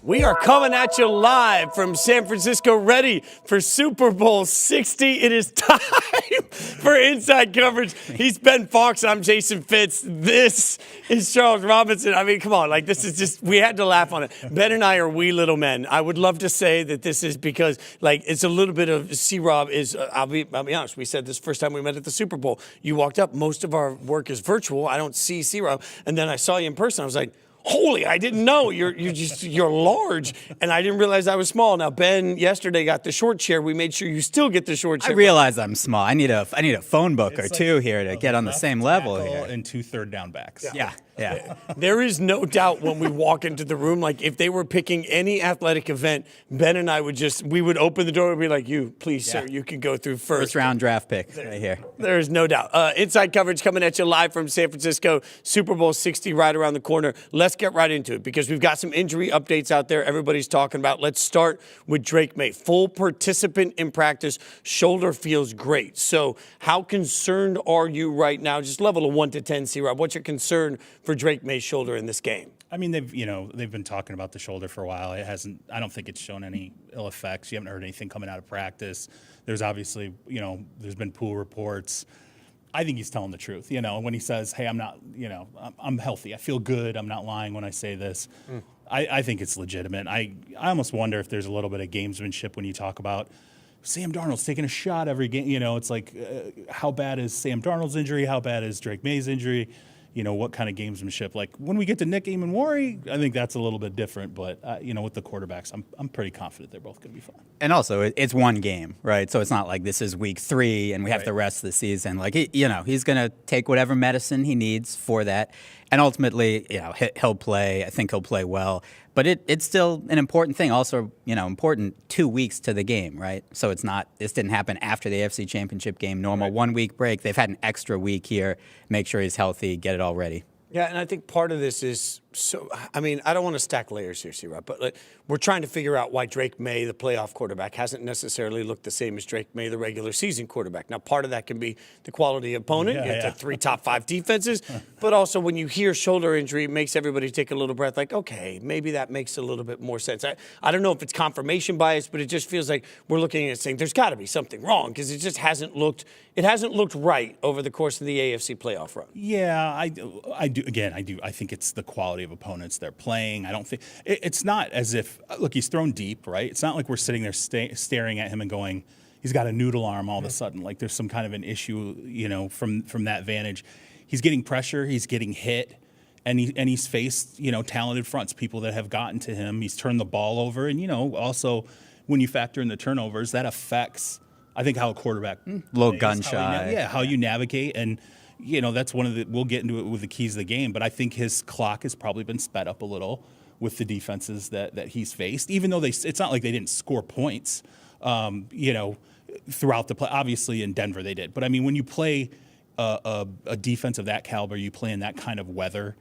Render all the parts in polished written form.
We are coming at you live from San Francisco, ready for Super Bowl 60. It is time for Inside Coverage. He's Ben Fawkes. I'm Jason Fitz. This is Charles Robinson. I mean, come on. Like, this is just, we had to laugh on it. Ben and I are wee little men. I would love to say that this is because, like, it's a little bit of C-Rob is, I'll be honest, we said this first time we met at the Super Bowl. You walked up. Most of our work is virtual. I don't see C-Rob. And then I saw you in person. I was like, holy, I didn't know. You're large, and I didn't realize I was small. Now, Ben yesterday got the short chair. We made sure you still get the short chair. I realize I'm small. I need a phone book or two here to get on the same level here. And 2 third-down backs. Yeah. There is no doubt when we walk into the room, like if they were picking any athletic event, Ben and I we would open the door and be like, please, sir, you can go through first. First round draft pick right here. There is no doubt. Inside Coverage coming at you live from San Francisco. Super Bowl 60 right around the corner. Let's get right into it because we've got some injury updates out there everybody's talking about. Let's start with Drake May. Full participant in practice. Shoulder feels great. So how concerned are you right now? Just level of 1 to 10, C-Rob. What's your concern for Drake May's shoulder in this game? I mean, they've been talking about the shoulder for a while. It hasn't. I don't think it's shown any ill effects. You haven't heard anything coming out of practice. There's obviously, there's been pool reports. I think he's telling the truth. When he says, "Hey, I'm not. I'm healthy. I feel good. I'm not lying when I say this." I think it's legitimate. I almost wonder if there's a little bit of gamesmanship when you talk about Sam Darnold's taking a shot every game. It's like, how bad is Sam Darnold's injury? How bad is Drake May's injury? What kind of gamesmanship? Like when we get to Nick Eamon-Worry, I think that's a little bit different. But, with the quarterbacks, I'm pretty confident they're both going to be fine. And also, it's one game, right? So it's not like this is week 3 and we have the rest of the season. Like, he's going to take whatever medicine he needs for that. And ultimately, he'll play. I think he'll play well. But it's still an important thing. Also, important 2 weeks to the game, right? So this didn't happen after the AFC Championship game. Normal 1 week break. They've had an extra week here. Make sure he's healthy. Get it all ready. Yeah, and I think part of this is I don't want to stack layers here, C-Rob, but we're trying to figure out why Drake May, the playoff quarterback, hasn't necessarily looked the same as Drake May, the regular season quarterback. Now, part of that can be the quality of opponent. You have 3 top 5 defenses, but also when you hear shoulder injury, it makes everybody take a little breath like, okay, maybe that makes a little bit more sense. I don't know if it's confirmation bias, but it just feels like we're looking at it saying there's got to be something wrong because it just hasn't looked right over the course of the AFC playoff run. Yeah, I do. Again, I do. I think it's the quality of opponents they're playing. I don't think it's not as if look, he's thrown deep, right? It's not like we're sitting there staring at him and going, he's got a noodle arm all of a sudden. Like there's some kind of an issue, from that vantage. He's getting pressure. He's getting hit. And he's faced, talented fronts, people that have gotten to him. He's turned the ball over. And, also when you factor in the turnovers, that affects, I think, how a quarterback little gun shy. How you navigate. And, that's one of we'll get into it with the keys of the game. But I think his clock has probably been sped up a little with the defenses that he's faced, even though it's not like they didn't score points, throughout the play. Obviously in Denver they did. But, I mean, when you play a defense of that caliber, you play in that kind of weather.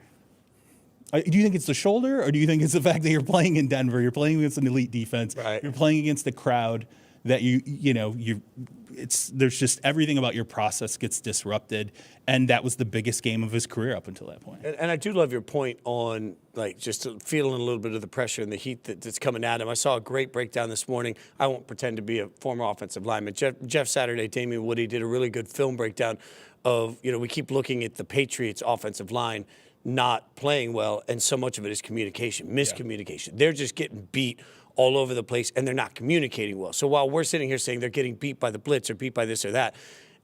Do you think it's the shoulder, or do you think it's the fact that you're playing in Denver, you're playing against an elite defense, you're playing against a crowd that there's just everything about your process gets disrupted, and that was the biggest game of his career up until that point. And I do love your point on just feeling a little bit of the pressure and the heat that's coming at him. I saw a great breakdown this morning. I won't pretend to be a former offensive lineman. Jeff Saturday, Damian Woody did a really good film breakdown of we keep looking at the Patriots offensive line not playing well, and so much of it is miscommunication. Yeah. They're just getting beat all over the place, and they're not communicating well. So while we're sitting here saying they're getting beat by the blitz or beat by this or that,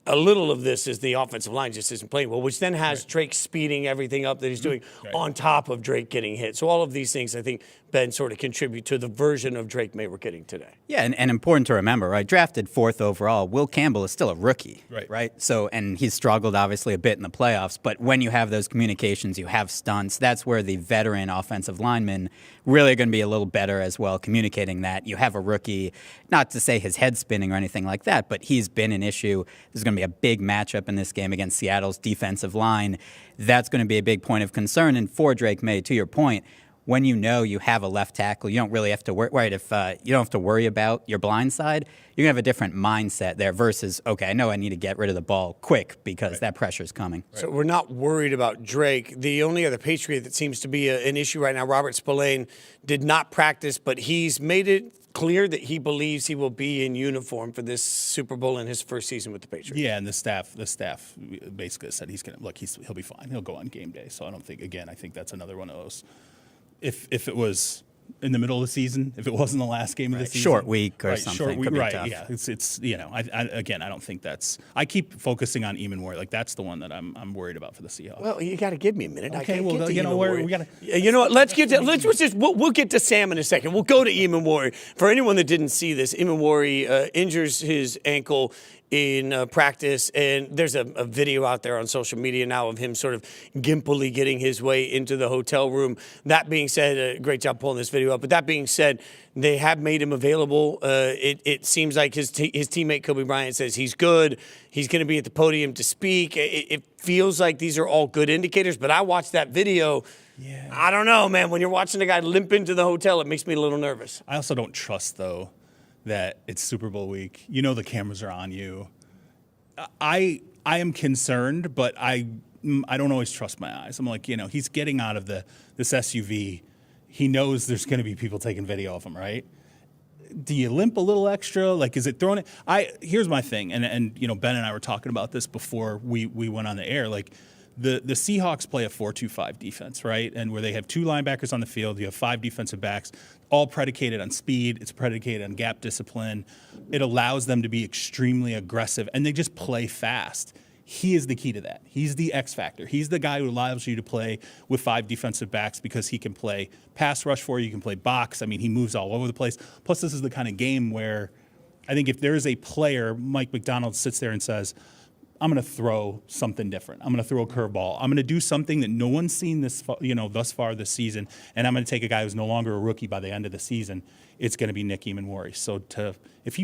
a little of this is the offensive line just isn't playing well, which then has Drake speeding everything up that he's doing on top of Drake getting hit. So all of these things, I think, Ben, sort of contribute to the version of Drake May we're getting today. Yeah, and important to remember, right? Drafted 4th overall, Will Campbell is still a rookie, right? So, and he's struggled obviously a bit in the playoffs, but when you have those communications, you have stunts, that's where the veteran offensive linemen really are going to be a little better as well, communicating that. You have a rookie, not to say his head's spinning or anything like that, but he's been an issue. There's going to be a big matchup in this game against Seattle's defensive line. That's going to be a big point of concern. And for Drake May, to your point, when you know you have a left tackle, you don't really have to worry. Right, if you don't have to worry about your blind side, you're gonna have a different mindset there. Versus, okay, I know I need to get rid of the ball quick because that pressure is coming. So we're not worried about Drake. The only other Patriot that seems to be an issue right now, Robert Spillane, did not practice, but he's made it clear that he believes he will be in uniform for this Super Bowl in his first season with the Patriots. Yeah, and the staff basically said he'll be fine. He'll go on game day. So I think that's another one of those. If it was in the middle of the season, if it wasn't the last game of the season, short week or something, short week, could be right? tough. Yeah, it's I don't think that's. I keep focusing on Eamon Ward. Like that's the one that I'm worried about for the Seahawks. Well, you got to give me a minute. Okay, I can't well, get to you know Eamon where Ward. we gotta. You know what? We'll get to Sam in a second. We'll go to Eamon Ward. For anyone that didn't see this, Eamon Ward injures his ankle in practice, and there's a video out there on social media now of him sort of gimpily getting his way into the hotel room. That being said, great job pulling this video up, but that being said, they have made him available. It seems like his teammate Kobe Bryant says he's good. He's going to be at the podium to speak. It feels like these are all good indicators, but I watched that video. Yeah. I don't know, man. When you're watching a guy limp into the hotel, it makes me a little nervous. I also don't trust though that it's Super Bowl week. You know the cameras are on you. I am concerned, but I don't always trust my eyes. I'm like, he's getting out of this SUV. He knows there's going to be people taking video of him, right? Do you limp a little extra? Like, is it throwing it? Here's my thing, and Ben and I were talking about this before we went on the air. Like, the Seahawks play a 4-2-5 defense, right? And where they have 2 linebackers on the field, you have 5 defensive backs, all predicated on speed. It's predicated on gap discipline. It allows them to be extremely aggressive, and they just play fast. He is the key to that. He's the X factor. He's the guy who allows you to play with 5 defensive backs because he can play pass rush for you, he can play box. I mean, he moves all over the place. Plus, this is the kind of game where I think if there is a player, Mike McDonald sits there and says, I'm going to throw something different. I'm going to throw a curveball. I'm going to do something that no one's seen thus far this season, and I'm going to take a guy who's no longer a rookie by the end of the season. It's going to be Nick Eamon. So if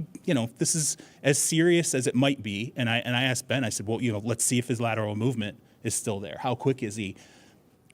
this is as serious as it might be, and I asked Ben, I said, well, let's see if his lateral movement is still there. How quick is he?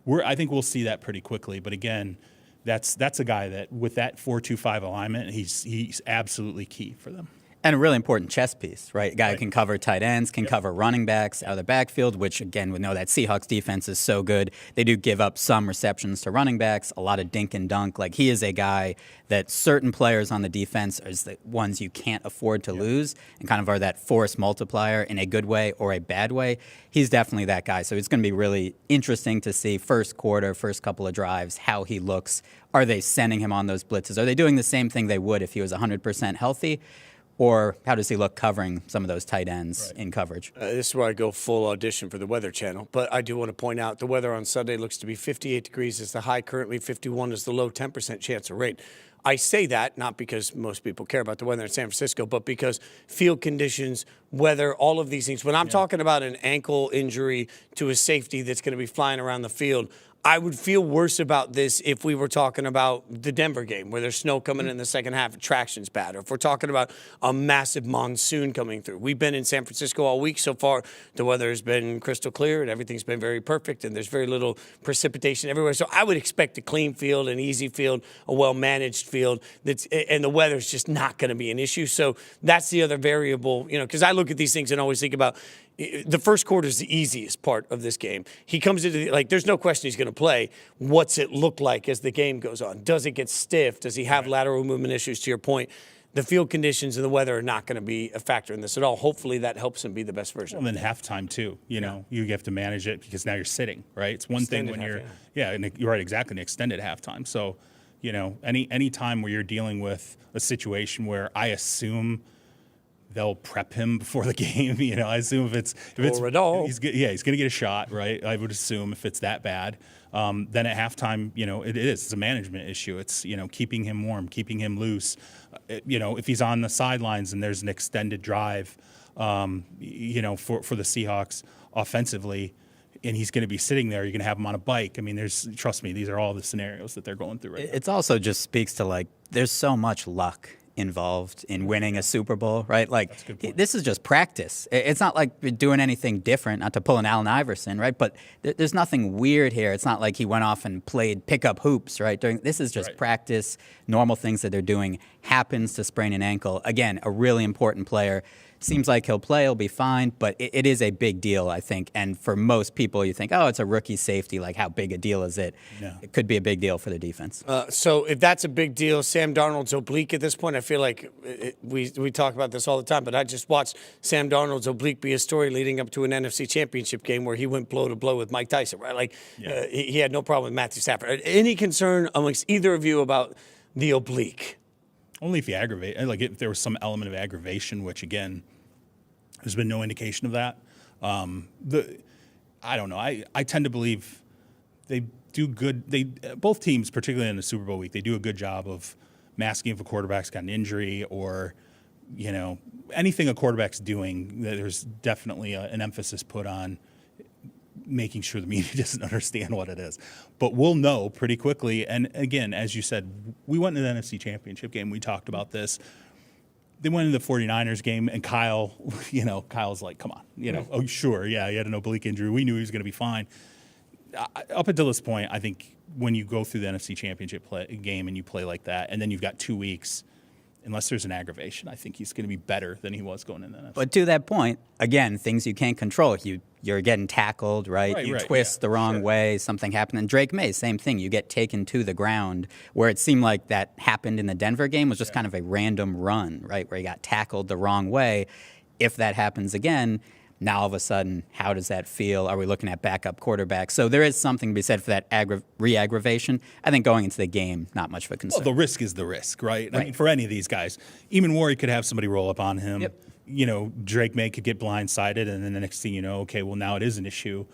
I think we'll see that pretty quickly. But again, that's a guy that with that 4-2-5 alignment, he's absolutely key for them. And a really important chess piece, right? A guy who can cover tight ends, can cover running backs out of the backfield, which, again, we know that Seahawks defense is so good. They do give up some receptions to running backs, a lot of dink and dunk. Like, he is a guy that certain players on the defense are the ones you can't afford to lose and kind of are that force multiplier in a good way or a bad way. He's definitely that guy. So it's going to be really interesting to see first quarter, first couple of drives, how he looks. Are they sending him on those blitzes? Are they doing the same thing they would if he was 100% healthy? Or how does he look covering some of those tight ends in coverage? This is where I go full audition for the Weather Channel. But I do want to point out the weather on Sunday looks to be 58 degrees is the high currently, 51 is the low, 10% chance of rain. I say that not because most people care about the weather in San Francisco, but because field conditions, weather, all of these things. When I'm talking about an ankle injury to a safety that's going to be flying around the field, I would feel worse about this if we were talking about the Denver game where there's snow coming in the second half, traction's bad, or if we're talking about a massive monsoon coming through. We've been in San Francisco all week so far. The weather has been crystal clear and everything's been very perfect and there's very little precipitation everywhere. So I would expect a clean field, an easy field, a well-managed field, and the weather's just not going to be an issue. So that's the other variable, because I look at these things and always think about the first quarter is the easiest part of this game. He comes into there's no question he's going to play. What's it look like as the game goes on? Does it get stiff? Does he have lateral movement issues? To your point, the field conditions and the weather are not going to be a factor in this at all. Hopefully that helps him be the best version. And then halftime too. You have to manage it because now you're sitting, right? It's one Extended thing when half, and you're right, exactly, an extended halftime. So, any time where you're dealing with a situation where I assume they'll prep him before the game. I assume if it's he's going to get a shot, right? I would assume if it's that bad, then at halftime, it's a management issue. It's keeping him warm, keeping him loose. If he's on the sidelines and there's an extended drive, for the Seahawks offensively, and he's going to be sitting there, you're going to have him on a bike. I mean, trust me, these are all the scenarios that they're going through right now. It also just speaks to there's so much luck involved in winning a Super Bowl, right? Like, this is just practice. It's not like we're doing anything different, not to pull an Allen Iverson, right? But there's nothing weird here. It's not like he went off and played pickup hoops, right? This is just practice, normal things that they're doing. Happens to sprain an ankle. Again, a really important player. Seems like he'll play, he'll be fine, but it is a big deal, I think. And for most people, you think, oh, it's a rookie safety. Like, how big a deal is it? No. It could be a big deal for the defense. So if that's a big deal, Sam Darnold's oblique at this point, I feel like we talk about this all the time, but I just watched Sam Darnold's oblique be a story leading up to an NFC Championship game where he went blow to blow with Mike Tyson, right? Like, he had no problem with Matthew Stafford. Any concern amongst either of you about the oblique? Only if you aggravate. Like, if there was some element of aggravation, which, again, there's been no indication of that. I don't know. I tend to believe they do good. Both teams, particularly in the Super Bowl week, they do a good job of masking if a quarterback's got an injury or, anything a quarterback's doing. There's definitely an emphasis put on making sure the media doesn't understand what it is. But we'll know pretty quickly. And again, as you said, we went into the NFC Championship game. We talked about this. They went into the 49ers game, and Kyle's like, come on. Oh, sure, yeah, he had an oblique injury. We knew he was going to be fine. Up until this point, I think when you go through the NFC Championship game and you play like that, and then you've got 2 weeks, unless there's an aggravation, I think he's going to be better than he was going in the NFC. But to that point, again, things you can't control. You're getting tackled, right? You twist the wrong way, something happened. And Drake May, same thing. You get taken to the ground, where it seemed like that happened in the Denver game was just kind of a random run, right, where he got tackled the wrong way. If that happens again, now all of a sudden, how does that feel? Are we looking at backup quarterbacks? So there is something to be said for that re-aggravation. I think going into the game, not much of a concern. Well, the risk is the risk, right? I mean, for any of these guys. Eamon Warry could have somebody roll up on him. Yep. Drake May could get blindsided, and then the next thing you know, okay, well, now it is an issue.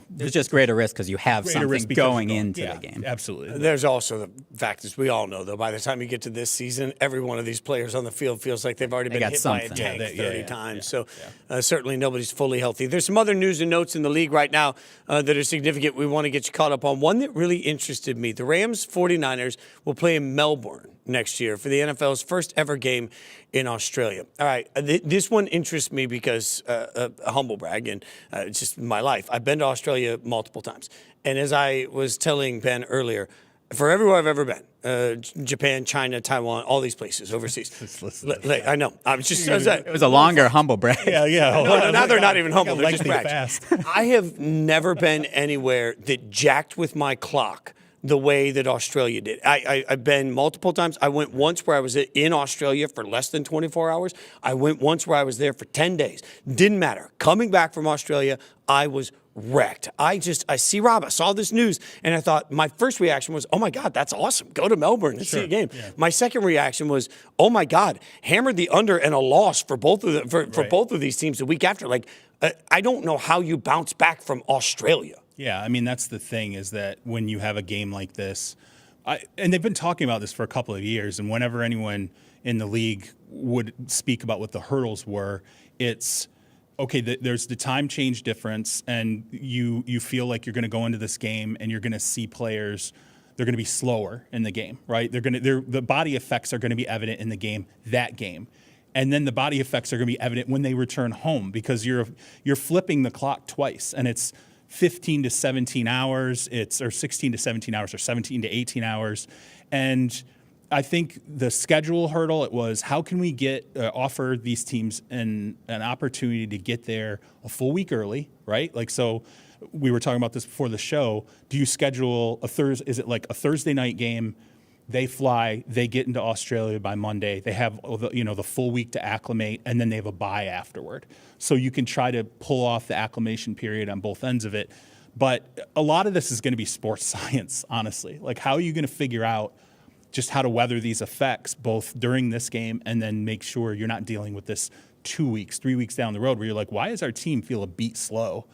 There's just greater risk because you have something going into the game. Absolutely. There's also the fact, as we all know, though, by the time you get to this season, every one of these players on the field feels like they've already been hit by a tank 30 times. So certainly nobody's fully healthy. There's some other news and notes in the league right now that are significant we want to get you caught up on. One that really interested me, the Rams 49ers will play in Melbourne next year for the NFL's first ever game in Australia. All right, this one interests me because a humble brag, and it's just my life. I've been to Australia multiple times. And as I was telling Ben earlier, for everywhere I've ever been, Japan, China, Taiwan, all these places overseas. I know. I was just it was a longer humble brag. Yeah. No, now they're not even humble. They're just brags. Fast. I have never been anywhere that jacked with my clock the way that Australia did. I've been multiple times. I went once where I was in Australia for less than 24 hours. I went once where I was there for 10 days. Didn't matter. Coming back from Australia, I was wrecked. I see Rob. I saw this news, and I thought, my first reaction was, oh my God, that's awesome. Go to Melbourne and see a game. Yeah. My second reaction was, oh my God, hammered the under and a loss for both of them, for both of these teams the week after. Like, I don't know how you bounce back from Australia. Yeah, I mean, that's the thing, is that when you have a game like this, and they've been talking about this for a couple of years, and whenever anyone in the league would speak about what the hurdles were, it's, okay, there's the time change difference, and you feel like you're going to go into this game and you're going to see players, they're going to be slower in the game, right? The body effects are going to be evident in the game, that game. And then the body effects are going to be evident when they return home, because you're flipping the clock twice, and it's 15 to 17 hours, or 16 to 17 hours, or 17 to 18 hours. And I think the schedule hurdle, it was, how can we offer these teams an opportunity to get there a full week early, right? Like, so we were talking about this before the show. Do you schedule is it like a Thursday night game? They fly, they get into Australia by Monday. They have the full week to acclimate, and then they have a bye afterward. So you can try to pull off the acclimation period on both ends of it. But a lot of this is going to be sports science, honestly. Like, how are you going to figure out just how to weather these effects both during this game and then make sure you're not dealing with this 2 weeks, 3 weeks down the road where you're like, why does our team feel a beat slow?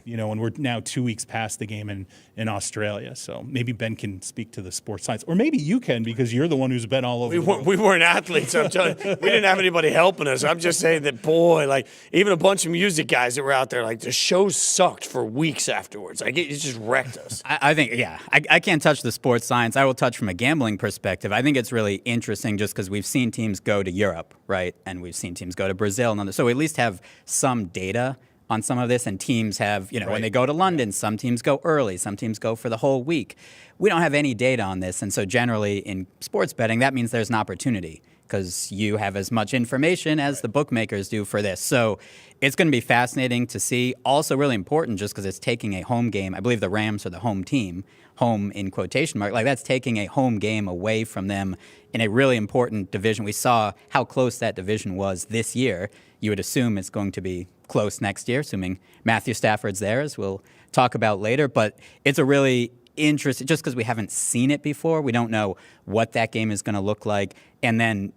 And we're now 2 weeks past the game in Australia. So maybe Ben can speak to the sports science, or maybe you can, because you're the one who's been all over. We weren't athletes. I'm telling you, we didn't have anybody helping us. I'm just saying that, boy, like even a bunch of music guys that were out there, like the show sucked for weeks afterwards. Like it just wrecked us. I think, I can't touch the sports science. I will touch from a gambling perspective. I think it's really interesting just because we've seen teams go to Europe, right? And we've seen teams go to Brazil. And so we at least have some data on some of this, and teams have, when they go to London, some teams go early, some teams go for the whole week. We don't have any data on this, and so generally in sports betting, that means there's an opportunity because you have as much information as the bookmakers do for this. So it's going to be fascinating to see. Also really important just because it's taking a home game. I believe the Rams are the home team, home in quotation mark. Like that's taking a home game away from them in a really important division. We saw how close that division was this year. You would assume it's going to be close next year, assuming Matthew Stafford's there, as we'll talk about later. But it's a really interesting, just because we haven't seen it before, we don't know what that game is going to look like. And then,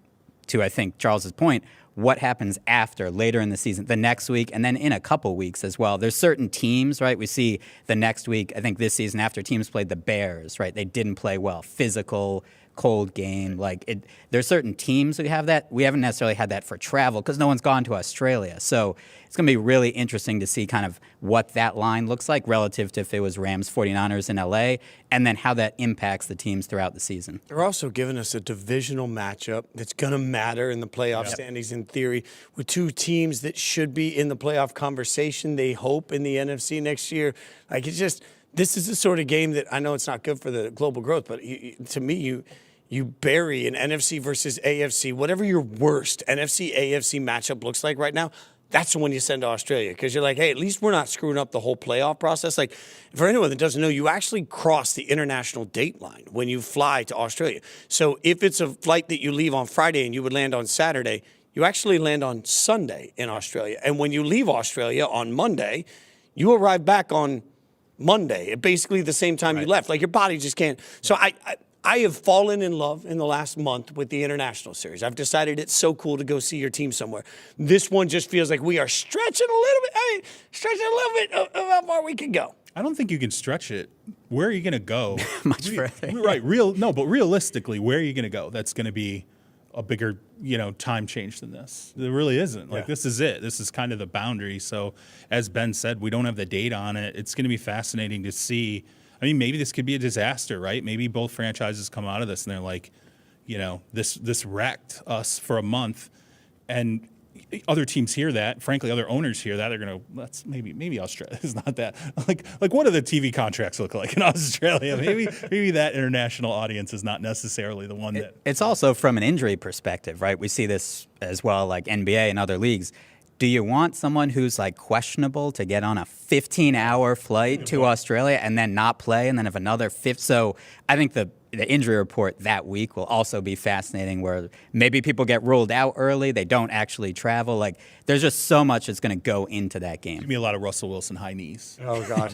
to I think Charles's point, what happens after, later in the season, the next week, and then in a couple weeks as well. There's certain teams, right? We see the next week, I think this season, after teams played the Bears, right? They didn't play well. Physical, cold game. There's certain teams we have that. We haven't necessarily had that for travel because no one's gone to Australia. So it's going to be really interesting to see kind of what that line looks like relative to if it was Rams 49ers in LA, and then how that impacts the teams throughout the season. They're also giving us a divisional matchup that's going to matter in the playoff standings in theory, with two teams that should be in the playoff conversation, they hope, in the NFC next year. This is the sort of game that I know it's not good for the global growth, but to me, you bury an NFC versus AFC, whatever your worst NFC, AFC matchup looks like right now, that's the one you send to Australia because you're like, hey, at least we're not screwing up the whole playoff process. Like, for anyone that doesn't know, you actually cross the international date line when you fly to Australia. So if it's a flight that you leave on Friday and you would land on Saturday, you actually land on Sunday in Australia. And when you leave Australia on Monday, you arrive back on Monday at basically the same time you left. Like, your body just can't. So I have fallen in love in the last month with the international series. I've decided it's so cool to go see your team somewhere. This one just feels like we are stretching a little bit of how far we can go. I don't think you can stretch it. Where are you going to go? Much further. Right. But realistically, where are you going to go? That's going to be a bigger, time change than this. There really isn't. This is it. This is kind of the boundary. So as Ben said, we don't have the data on it. It's going to be fascinating to see. I mean, maybe this could be a disaster, right? Maybe both franchises come out of this and they're like, this wrecked us for a month. And other teams hear that. Frankly, other owners hear that. They're going to, let's maybe Australia is not that. Like what do the TV contracts look like in Australia? Maybe that international audience is not necessarily the one that. It's also from an injury perspective, right? We see this as well, like NBA and other leagues. Do you want someone who's questionable to get on a 15-hour flight to Australia and then not play and then have another fifth? So I think the injury report that week will also be fascinating, where maybe people get ruled out early, they don't actually travel. There's just so much that's going to go into that game. Give me a lot of Russell Wilson high knees. Oh, God.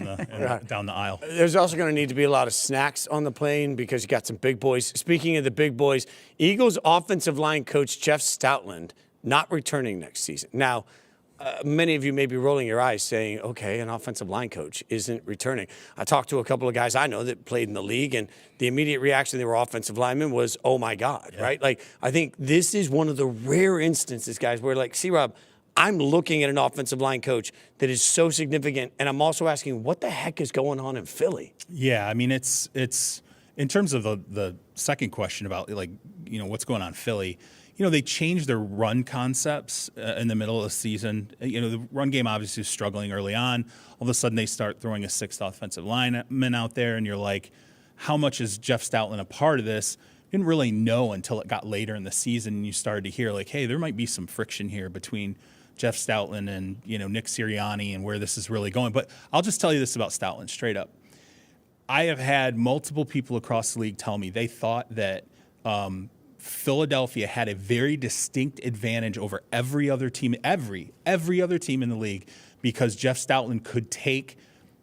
Down the aisle. There's also going to need to be a lot of snacks on the plane because you got some big boys. Speaking of the big boys, Eagles offensive line coach Jeff Stoutland not returning next season. Now, many of you may be rolling your eyes saying, okay, an offensive line coach isn't returning. I talked to a couple of guys I know that played in the league, and the immediate reaction, they were offensive linemen, was, oh, my God, right? I think this is one of the rare instances, guys, where C-Rob, I'm looking at an offensive line coach that is so significant, and I'm also asking, what the heck is going on in Philly? Yeah, I mean, it's in terms of the second question about, what's going on in Philly, they changed their run concepts in the middle of the season. The run game obviously was struggling early on. All of a sudden, they start throwing a sixth offensive lineman out there, and you're like, how much is Jeff Stoutland a part of this? You didn't really know until it got later in the season, and you started to hear, hey, there might be some friction here between Jeff Stoutland and, Nick Sirianni and where this is really going. But I'll just tell you this about Stoutland straight up. I have had multiple people across the league tell me they thought that Philadelphia had a very distinct advantage over every other team, every other team in the league, because Jeff Stoutland could take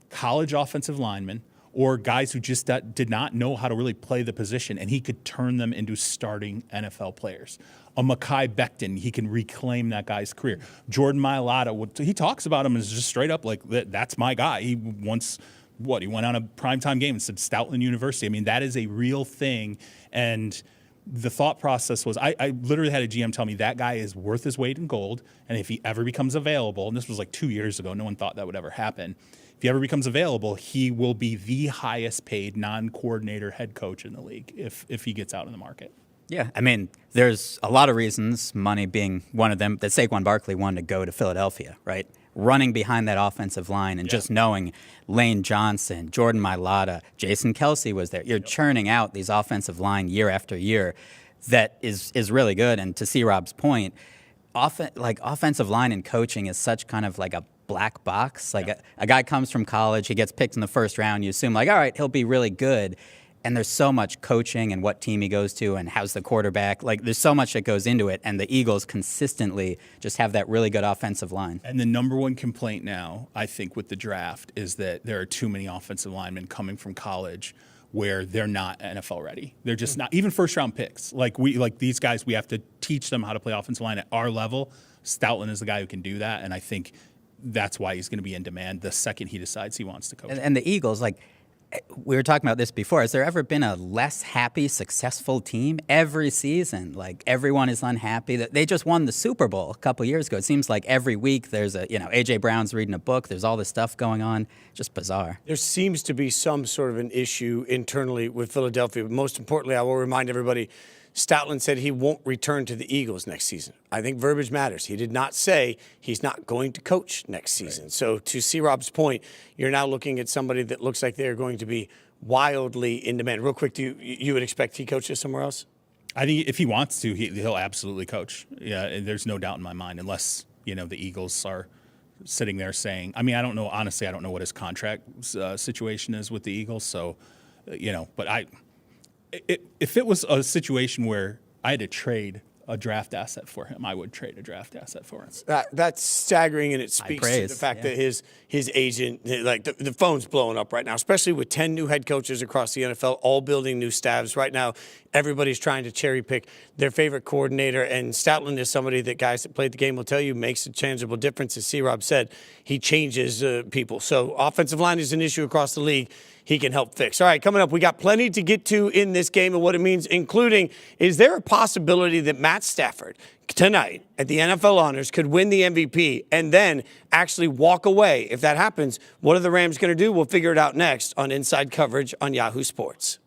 college offensive linemen or guys who just did not know how to really play the position, and he could turn them into starting NFL players. A Mekhi Becton, he can reclaim that guy's career. Jordan Mailata, he talks about him as just straight up like, that's my guy. He went on a primetime game and said Stoutland University. I mean, that is a real thing. And the thought process was, I literally had a GM tell me that guy is worth his weight in gold, and if he ever becomes available, and this was like 2 years ago, no one thought that would ever happen. If he ever becomes available, he will be the highest paid non-coordinator head coach in the league if he gets out in the market. Yeah, I mean, there's a lot of reasons, money being one of them, that Saquon Barkley wanted to go to Philadelphia, right? Running behind that offensive line and just knowing Lane Johnson, Jordan Mailata, Jason Kelsey was there. You're churning out these offensive line year after year that is really good. And to see Rob's point, offensive line and coaching is such kind of like a black box. Like a guy comes from college, he gets picked in the first round, you assume like, all right, he'll be really good. And there's so much coaching and what team he goes to and how's the quarterback. Like, there's so much that goes into it. And the Eagles consistently just have that really good offensive line. And the number one complaint now, I think, with the draft is that there are too many offensive linemen coming from college where they're not NFL ready. They're just not, even first-round picks. Like these guys, we have to teach them how to play offensive line at our level. Stoutland is the guy who can do that. And I think that's why he's going to be in demand the second he decides he wants to coach. And the Eagles, like, we were talking about this before. Has there ever been a less happy, successful team every season? Like, everyone is unhappy. They just won the Super Bowl a couple years ago. It seems like every week there's A.J. Brown's reading a book. There's all this stuff going on. Just bizarre. There seems to be some sort of an issue internally with Philadelphia. But most importantly, I will remind everybody, Stoutland said he won't return to the Eagles next season. I think verbiage matters. He did not say he's not going to coach next season. Right. So to see Rob's point, you're now looking at somebody that looks like they're going to be wildly in demand. Real quick, you would expect he coaches somewhere else? I think if he wants to, he'll absolutely coach. Yeah, there's no doubt in my mind, unless the Eagles are sitting there saying, I mean, I don't know. Honestly, I don't know what his contract situation is with the Eagles. So, but if it was a situation where I had to trade a draft asset for him, I would trade a draft asset for him. That's staggering, and it speaks to the fact that his agent, like the phone's blowing up right now, especially with 10 new head coaches across the NFL, all building new staffs. Right now, everybody's trying to cherry pick their favorite coordinator, and Stoutland is somebody that guys that played the game will tell you makes a tangible difference. As C-Rob said, he changes people. So offensive line is an issue across the league. He can help fix. All right, coming up, we got plenty to get to in this game and what it means, including, is there a possibility that Matt Stafford tonight at the NFL Honors could win the MVP and then actually walk away? If that happens, what are the Rams going to do? We'll figure it out next on Inside Coverage on Yahoo Sports.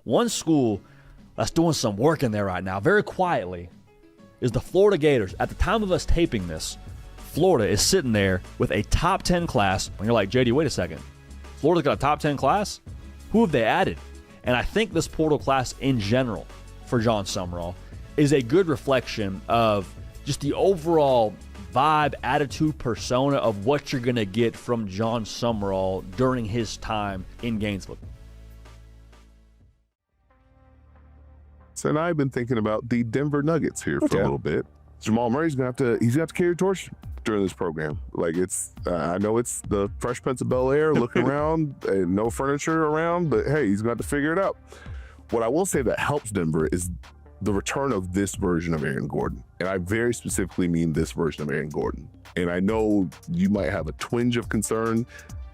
One school that's doing some work in there right now, very quietly, is the Florida Gators. At the time of us taping this, Florida is sitting there with a top 10 class. And you're like, JD, wait a second. Florida's got a top 10 class? Who have they added? And I think this portal class in general for John Summerall is a good reflection of just the overall vibe, attitude, persona of what you're going to get from John Summerall during his time in Gainesville. And I've been thinking about the Denver Nuggets here for a little bit. Jamal Murray's gonna have to carry a torch during this program. Like, it's I know it's the Fresh Prince of Bel-Air looking around and no furniture around, but hey, he's gonna have to figure it out. What I will say that helps Denver is the return of this version of Aaron Gordon. And I very specifically mean this version of Aaron Gordon. And I know you might have a twinge of concern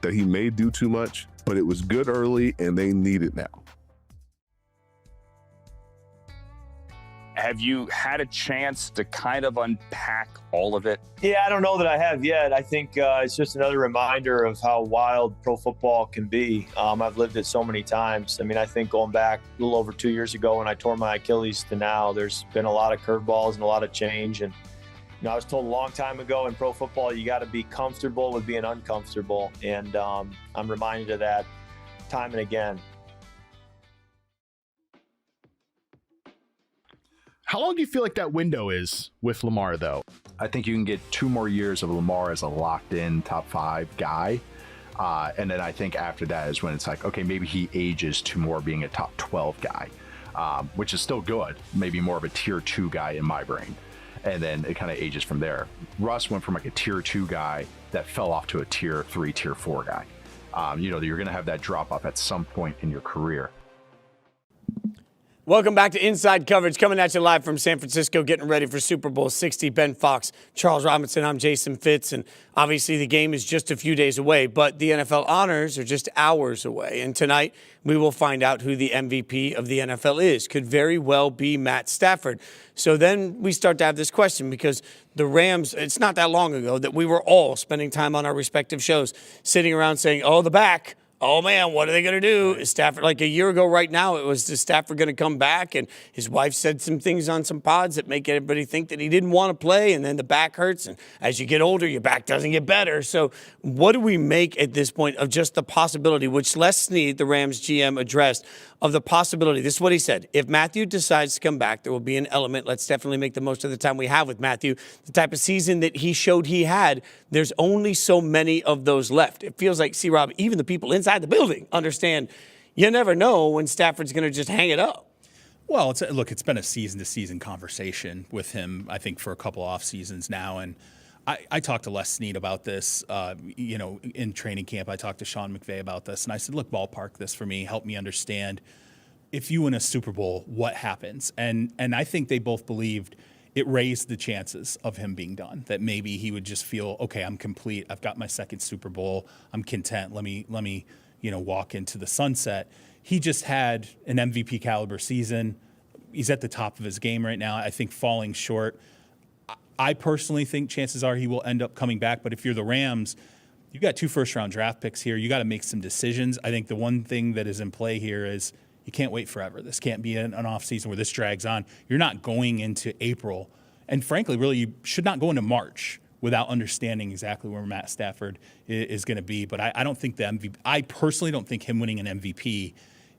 that he may do too much, but it was good early and they need it now. Have you had a chance to kind of unpack all of it? Yeah, I don't know that I have yet. I think it's just another reminder of how wild pro football can be. I've lived it so many times. I mean, I think going back a little over 2 years ago when I tore my Achilles to now, there's been a lot of curveballs and a lot of change. And I was told a long time ago in pro football, you got to be comfortable with being uncomfortable. And I'm reminded of that time and again. How long do you feel like that window is with Lamar, though? I think you can get 2 more years of Lamar as a locked-in top 5 guy. And then I think after that is when it's like, okay, maybe he ages to more being a top 12 guy, which is still good. Maybe more of a tier 2 guy in my brain. and then it kind of ages from there. Russ went from like a tier 2 guy that fell off to a tier 3, tier 4 guy. You're going to have that drop off at some point in your career. Welcome back to Inside Coverage, coming at you live from San Francisco, getting ready for Super Bowl 60. Ben Fawkes, Charles Robinson, I'm Jason Fitz, and obviously the game is just a few days away, but the NFL honors are just hours away. And tonight we will find out who the MVP of the NFL is. Could very well be Matt Stafford. So then we start to have this question, because the Rams, it's not that long ago that we were all spending time on our respective shows sitting around saying, oh, the back. Oh, man, what are they going to do? Is Stafford, like a year ago right now, it was, is Stafford going to come back? And his wife said some things on some pods that make everybody think that he didn't want to play, and then the back hurts. And as you get older, your back doesn't get better. So what do we make at this point of just the possibility, which Les Snead, the Rams GM, addressed, of the possibility? This is what he said. If Matthew decides to come back, there will be an element. Let's definitely make the most of the time we have with Matthew. The type of season that he showed he had, there's only so many of those left. It feels like, C-Rob, even the people inside the building understand you never know when Stafford's going to just hang it up. Well, it's been a season-to-season conversation with him, I think, for a couple off seasons now. And I talked to Les Snead about this, in training camp. I talked to Sean McVay about this, and I said, look, ballpark this for me. Help me understand, if you win a Super Bowl, what happens? And I think they both believed it raised the chances of him being done, that maybe he would just feel, okay, I'm complete. I've got my second Super Bowl. I'm content. Let me walk into the sunset. He just had an MVP caliber season. He's at the top of his game right now. I think falling short. I personally think chances are he will end up coming back. But if you're the Rams, you've got 2 first-round draft picks here. You got to make some decisions. I think the one thing that is in play here is you can't wait forever. This can't be an offseason where this drags on. You're not going into April. And frankly, really, you should not go into March without understanding exactly where Matt Stafford is going to be. But I don't think the MVP, I personally don't think him winning an MVP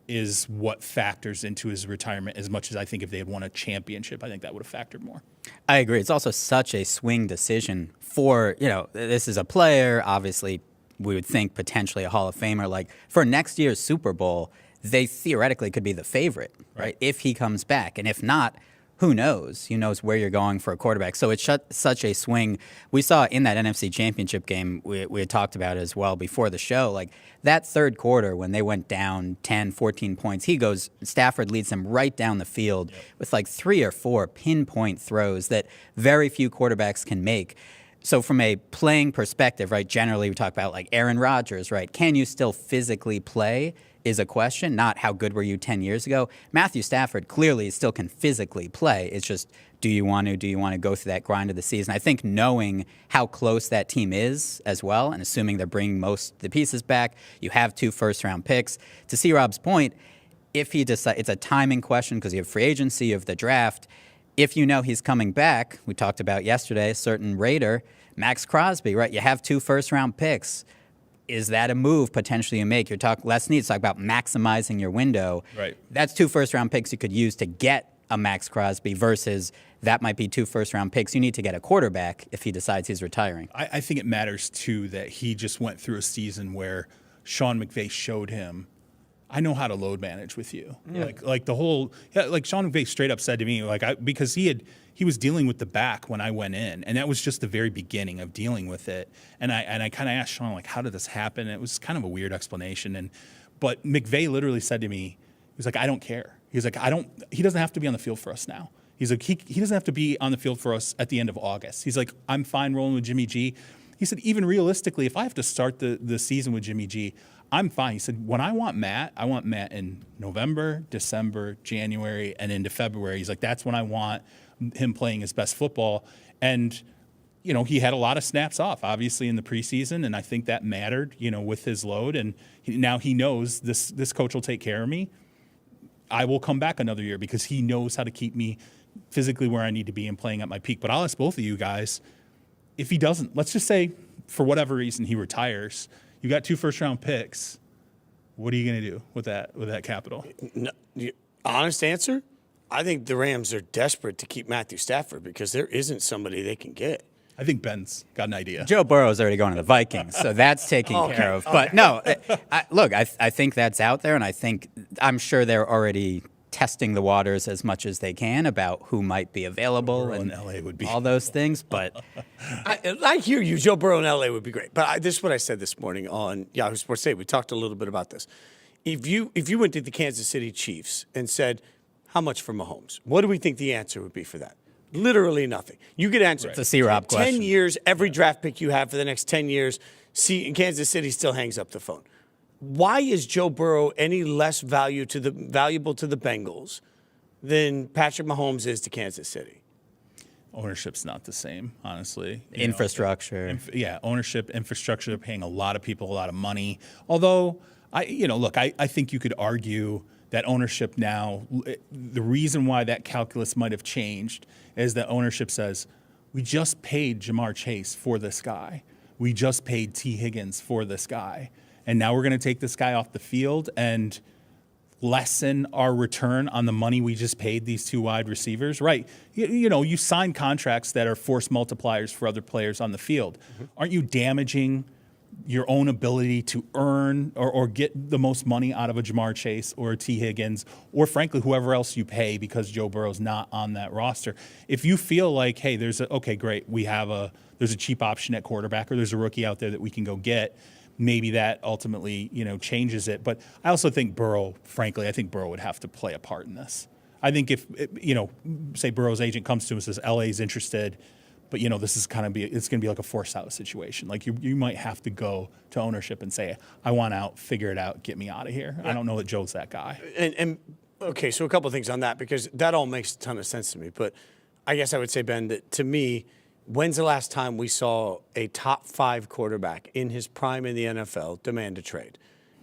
is what factors into his retirement as much as I think if they had won a championship, I think that would have factored more. I agree. It's also such a swing decision for, this is a player, obviously we would think potentially a Hall of Famer. Like for next year's Super Bowl, they theoretically could be the favorite, right? If he comes back. And if not, who knows? Who knows where you're going for a quarterback? So it's such a swing. We saw in that NFC Championship game, we had talked about it as well before the show, like that third quarter when they went down 10, 14 points, Stafford leads them right down the field with like 3 or 4 pinpoint throws that very few quarterbacks can make. So from a playing perspective, right, generally we talk about like Aaron Rodgers, right? Can you still physically play is a question, not how good were you 10 years ago. Matthew Stafford clearly still can physically play. It's just, do you want to go through that grind of the season? I think knowing how close that team is as well, and assuming they're bringing most of the pieces back, you have 2 first-round picks. To see Rob's point, if he decides, it's a timing question because you have free agency of the draft. If you know he's coming back, we talked about yesterday, a certain Raider, Max Crosby, right? You have 2 first-round picks. Is that a move potentially you make? Les Snead's talk about maximizing your window. Right. That's 2 first-round picks you could use to get a Max Crosby versus that might be 2 first-round picks you need to get a quarterback if he decides he's retiring. I think it matters, too, that he just went through a season where Sean McVay showed him, I know how to load manage with you. Yeah. Like Sean McVay straight up said to me, because he was dealing with the back when I went in, and that was just the very beginning of dealing with it. And I kind of asked Sean, like, how did this happen? And it was kind of a weird explanation. But McVay literally said to me, he was like, I don't care. He was like, he doesn't have to be on the field for us now. He's like, he doesn't have to be on the field for us at the end of August. He's like, I'm fine rolling with Jimmy G. He said, even realistically, if I have to start the season with Jimmy G, I'm fine. He said, when I want Matt in November, December, January, and into February. He's like, that's when I want him playing his best football. And, he had a lot of snaps off, obviously, in the preseason, and I think that mattered, with his load. And now he knows this coach will take care of me. I will come back another year because he knows how to keep me physically where I need to be and playing at my peak. But I'll ask both of you guys, if he doesn't, let's just say for whatever reason he retires, you got 2 first-round picks. What are you going to do with that capital? No, honest answer, I think the Rams are desperate to keep Matthew Stafford because there isn't somebody they can get. I think Ben's got an idea. Joe Burrow's already going to the Vikings, so that's taken care of. But no, I think that's out there, and I'm sure they're already testing the waters as much as they can about who might be available and LA would be all those things. But I hear you. Joe Burrow in LA would be great. But this is what I said this morning on Yahoo Sports Today. We talked a little bit about this. If you went to the Kansas City Chiefs and said, how much for Mahomes? What do we think the answer would be for that? Literally nothing. You could answer It's a C-Rob 10 question. years, every draft pick you have for the next 10 years, Kansas City still hangs up the phone. Why is Joe Burrow any less valuable to the Bengals than Patrick Mahomes is to Kansas City? Ownership's not the same, honestly. Infrastructure. Ownership, infrastructure. They're paying a lot of people a lot of money. Although, I think you could argue that ownership now, the reason why that calculus might have changed is that ownership says, we just paid Jamar Chase for this guy. We just paid T. Higgins for this guy. And now we're going to take this guy off the field and lessen our return on the money we just paid these two wide receivers. Right. You sign contracts that are force multipliers for other players on the field. Mm-hmm. Aren't you damaging your own ability to earn or get the most money out of a Jamar Chase or a T. Higgins or, frankly, whoever else you pay because Joe Burrow's not on that roster? If you feel like, hey, there's a cheap option at quarterback or there's a rookie out there that we can go get, maybe that ultimately, changes it. But I also think Burrow would have to play a part in this. I think if, say Burrow's agent comes to him and says, LA's interested, but, this is it's going to be like a force out situation. Like you might have to go to ownership and say, I want out, figure it out, get me out of here. Yeah. I don't know that Joe's that guy. And okay, so a couple of things on that, because that all makes a ton of sense to me. But I guess I would say, Ben, that to me, when's the last time we saw a top 5 quarterback in his prime in the NFL demand a trade?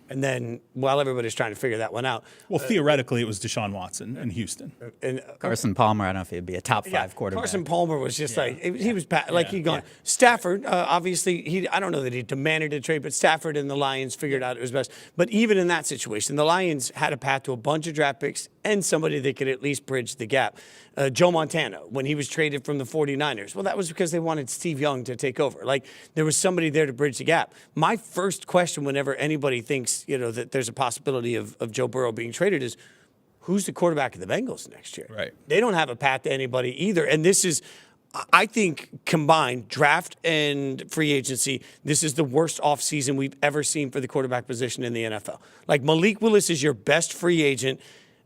And then while everybody's trying to figure that one out. Well, theoretically, it was Deshaun Watson in Houston. And Carson Palmer, I don't know if he'd be a top 5 quarterback. Carson Palmer was just he was he'd gone. Stafford, obviously, I don't know that he demanded a trade, but Stafford and the Lions figured out it was best. But even in that situation, the Lions had a path to a bunch of draft picks and somebody that could at least bridge the gap. Joe Montana, when he was traded from the 49ers, well, that was because they wanted Steve Young to take over. Like, there was somebody there to bridge the gap. My first question whenever anybody thinks, that there's a possibility of Joe Burrow being traded is, who's the quarterback of the Bengals next year? Right. They don't have a path to anybody either. And this is, I think, combined draft and free agency, this is the worst offseason we've ever seen for the quarterback position in the NFL. Like, Malik Willis is your best free agent.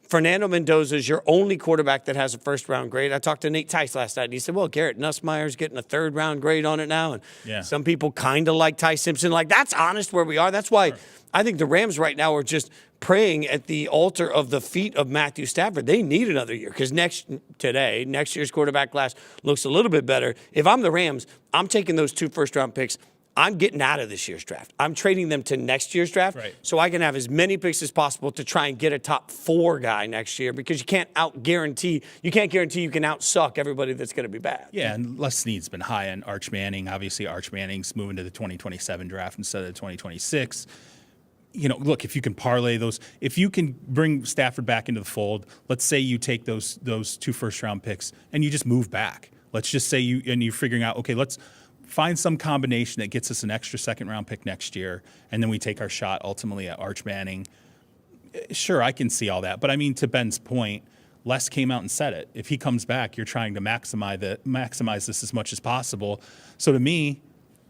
Fernando Mendoza is your only quarterback that has a first-round grade. I talked to Nate Tice last night, and he said, well, Garrett Nussmeier's getting a third-round grade on it now, and some people kind of like Ty Simpson. Like, that's honest where we are. That's why I think the Rams right now are just praying at the altar of the feet of Matthew Stafford. They need another year because next year's quarterback class looks a little bit better. If I'm the Rams, I'm taking those 2 first-round picks. I'm getting out of this year's draft. I'm trading them to next year's draft so I can have as many picks as possible to try and get a top 4 guy next year, because you can't guarantee you can out-suck everybody that's going to be bad. Yeah, and Les Snead's been high on Arch Manning. Obviously, Arch Manning's moving to the 2027 draft instead of the 2026. Look, if you can parlay those, if you can bring Stafford back into the fold, let's say you take those 2 first-round picks and you just move back. Let's just say you're figuring out, okay, let's find some combination that gets us an extra second-round pick next year, and then we take our shot ultimately at Arch Manning. Sure, I can see all that. But, I mean, to Ben's point, Les came out and said it. If he comes back, you're trying to maximize this as much as possible. So, to me,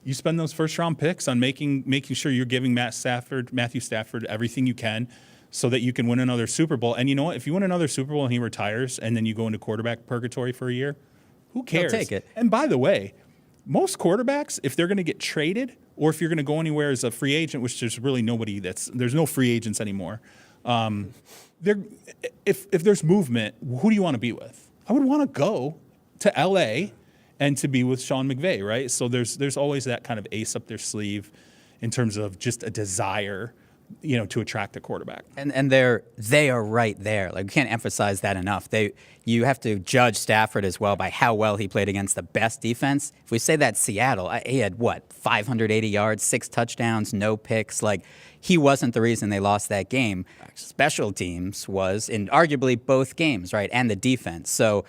you spend those first-round picks on making sure you're giving Matthew Stafford everything you can so that you can win another Super Bowl. And you know what? If you win another Super Bowl and he retires and then you go into quarterback purgatory for a year, who cares? He'll take it. And by the way, most quarterbacks, if they're going to get traded or if you're going to go anywhere as a free agent, which there's really nobody there's no free agents anymore. If there's movement, who do you want to be with? I would want to go to LA and to be with Sean McVay, right? So there's always that kind of ace up their sleeve in terms of just a desire, to attract a quarterback. And they are right there. Like, we can't emphasize that enough. You have to judge Stafford as well by how well he played against the best defense. If we say that Seattle, he had 580 yards, 6 touchdowns, no picks. Like, he wasn't the reason they lost that game. Special teams was in arguably both games, right? And the defense. So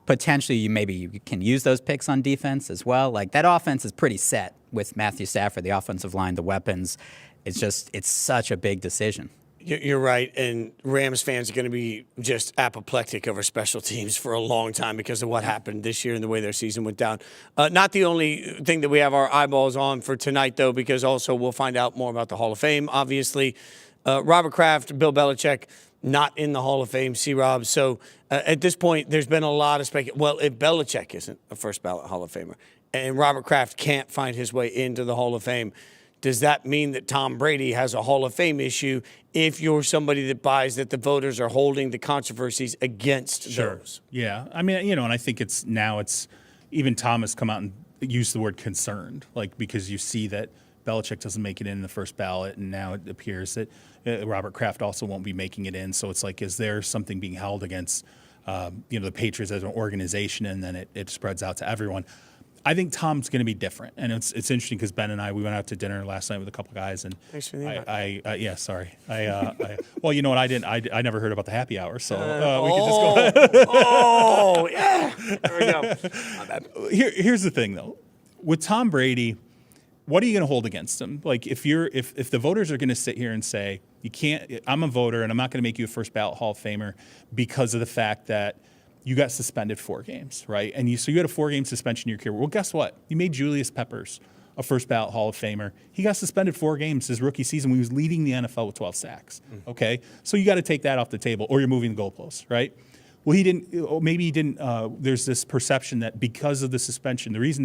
potentially you can use those picks on defense as well. Like, that offense is pretty set with Matthew Stafford, the offensive line, the weapons. It's such a big decision. You're right, and Rams fans are going to be just apoplectic over special teams for a long time because of what happened this year and the way their season went down. Not the only thing that we have our eyeballs on for tonight, though, because also we'll find out more about the Hall of Fame, obviously. Robert Kraft, Bill Belichick, not in the Hall of Fame, C-Rob. So at this point, there's been a lot of speculation. Well, if Belichick isn't a first-ballot Hall of Famer and Robert Kraft can't find his way into the Hall of Fame, does that mean that Tom Brady has a Hall of Fame issue if you're somebody that buys that the voters are holding the controversies against those? Yeah. I mean, and I think it's even Tom has come out and used the word concerned, like, because you see that Belichick doesn't make it in the first ballot, and now it appears that Robert Kraft also won't be making it in. So it's like, is there something being held against, the Patriots as an organization, and then it spreads out to everyone? I think Tom's going to be different, and it's interesting because Ben and I, we went out to dinner last night with a couple guys, and Thanks for the yeah, sorry, well, you know what, I never heard about the happy hour, so we could just go. Yeah, there we go. My bad. Here's the thing, though, with Tom Brady, what are you going to hold against him? Like, if the voters are going to sit here and say, you can't, I'm a voter, and I'm not going to make you a first ballot Hall of Famer because of the fact that you got suspended 4 games, right? And so you had a 4-game suspension in your career. Well, guess what? You made Julius Peppers a first ballot Hall of Famer. He got suspended 4 games his rookie season when he was leading the NFL with 12 sacks. Okay, so you got to take that off the table, or you're moving the goalposts, right? Well, he didn't. Maybe he didn't. There's this perception that because of the suspension, the reason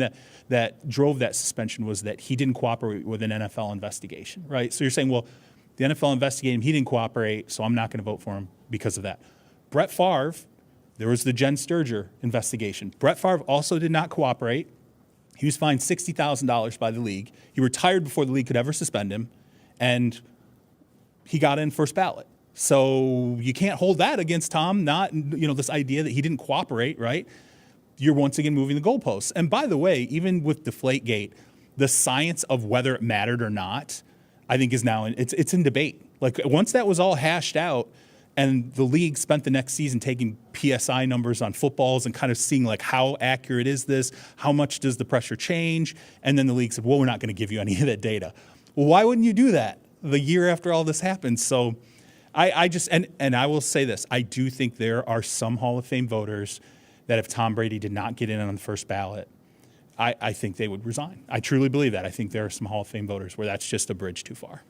that drove that suspension was that he didn't cooperate with an NFL investigation, right? So you're saying, well, the NFL investigated him, he didn't cooperate, so I'm not going to vote for him because of that. Brett Favre. There was the Jen Sturger investigation. Brett Favre also did not cooperate. He was fined $60,000 by the league. He retired before the league could ever suspend him, and he got in first ballot. So you can't hold that against Tom, not, this idea that he didn't cooperate, right? You're once again moving the goalposts. And by the way, even with Deflategate, the science of whether it mattered or not, I think is now, it's in debate. Like, once that was all hashed out, and the league spent the next season taking PSI numbers on footballs and kind of seeing, like, how accurate is this? How much does the pressure change? And then the league said, well, we're not going to give you any of that data. Well, why wouldn't you do that the year after all this happened? So I just, and I will say this, I do think there are some Hall of Fame voters that if Tom Brady did not get in on the first ballot, I think they would resign. I truly believe that. I think there are some Hall of Fame voters where that's just a bridge too far.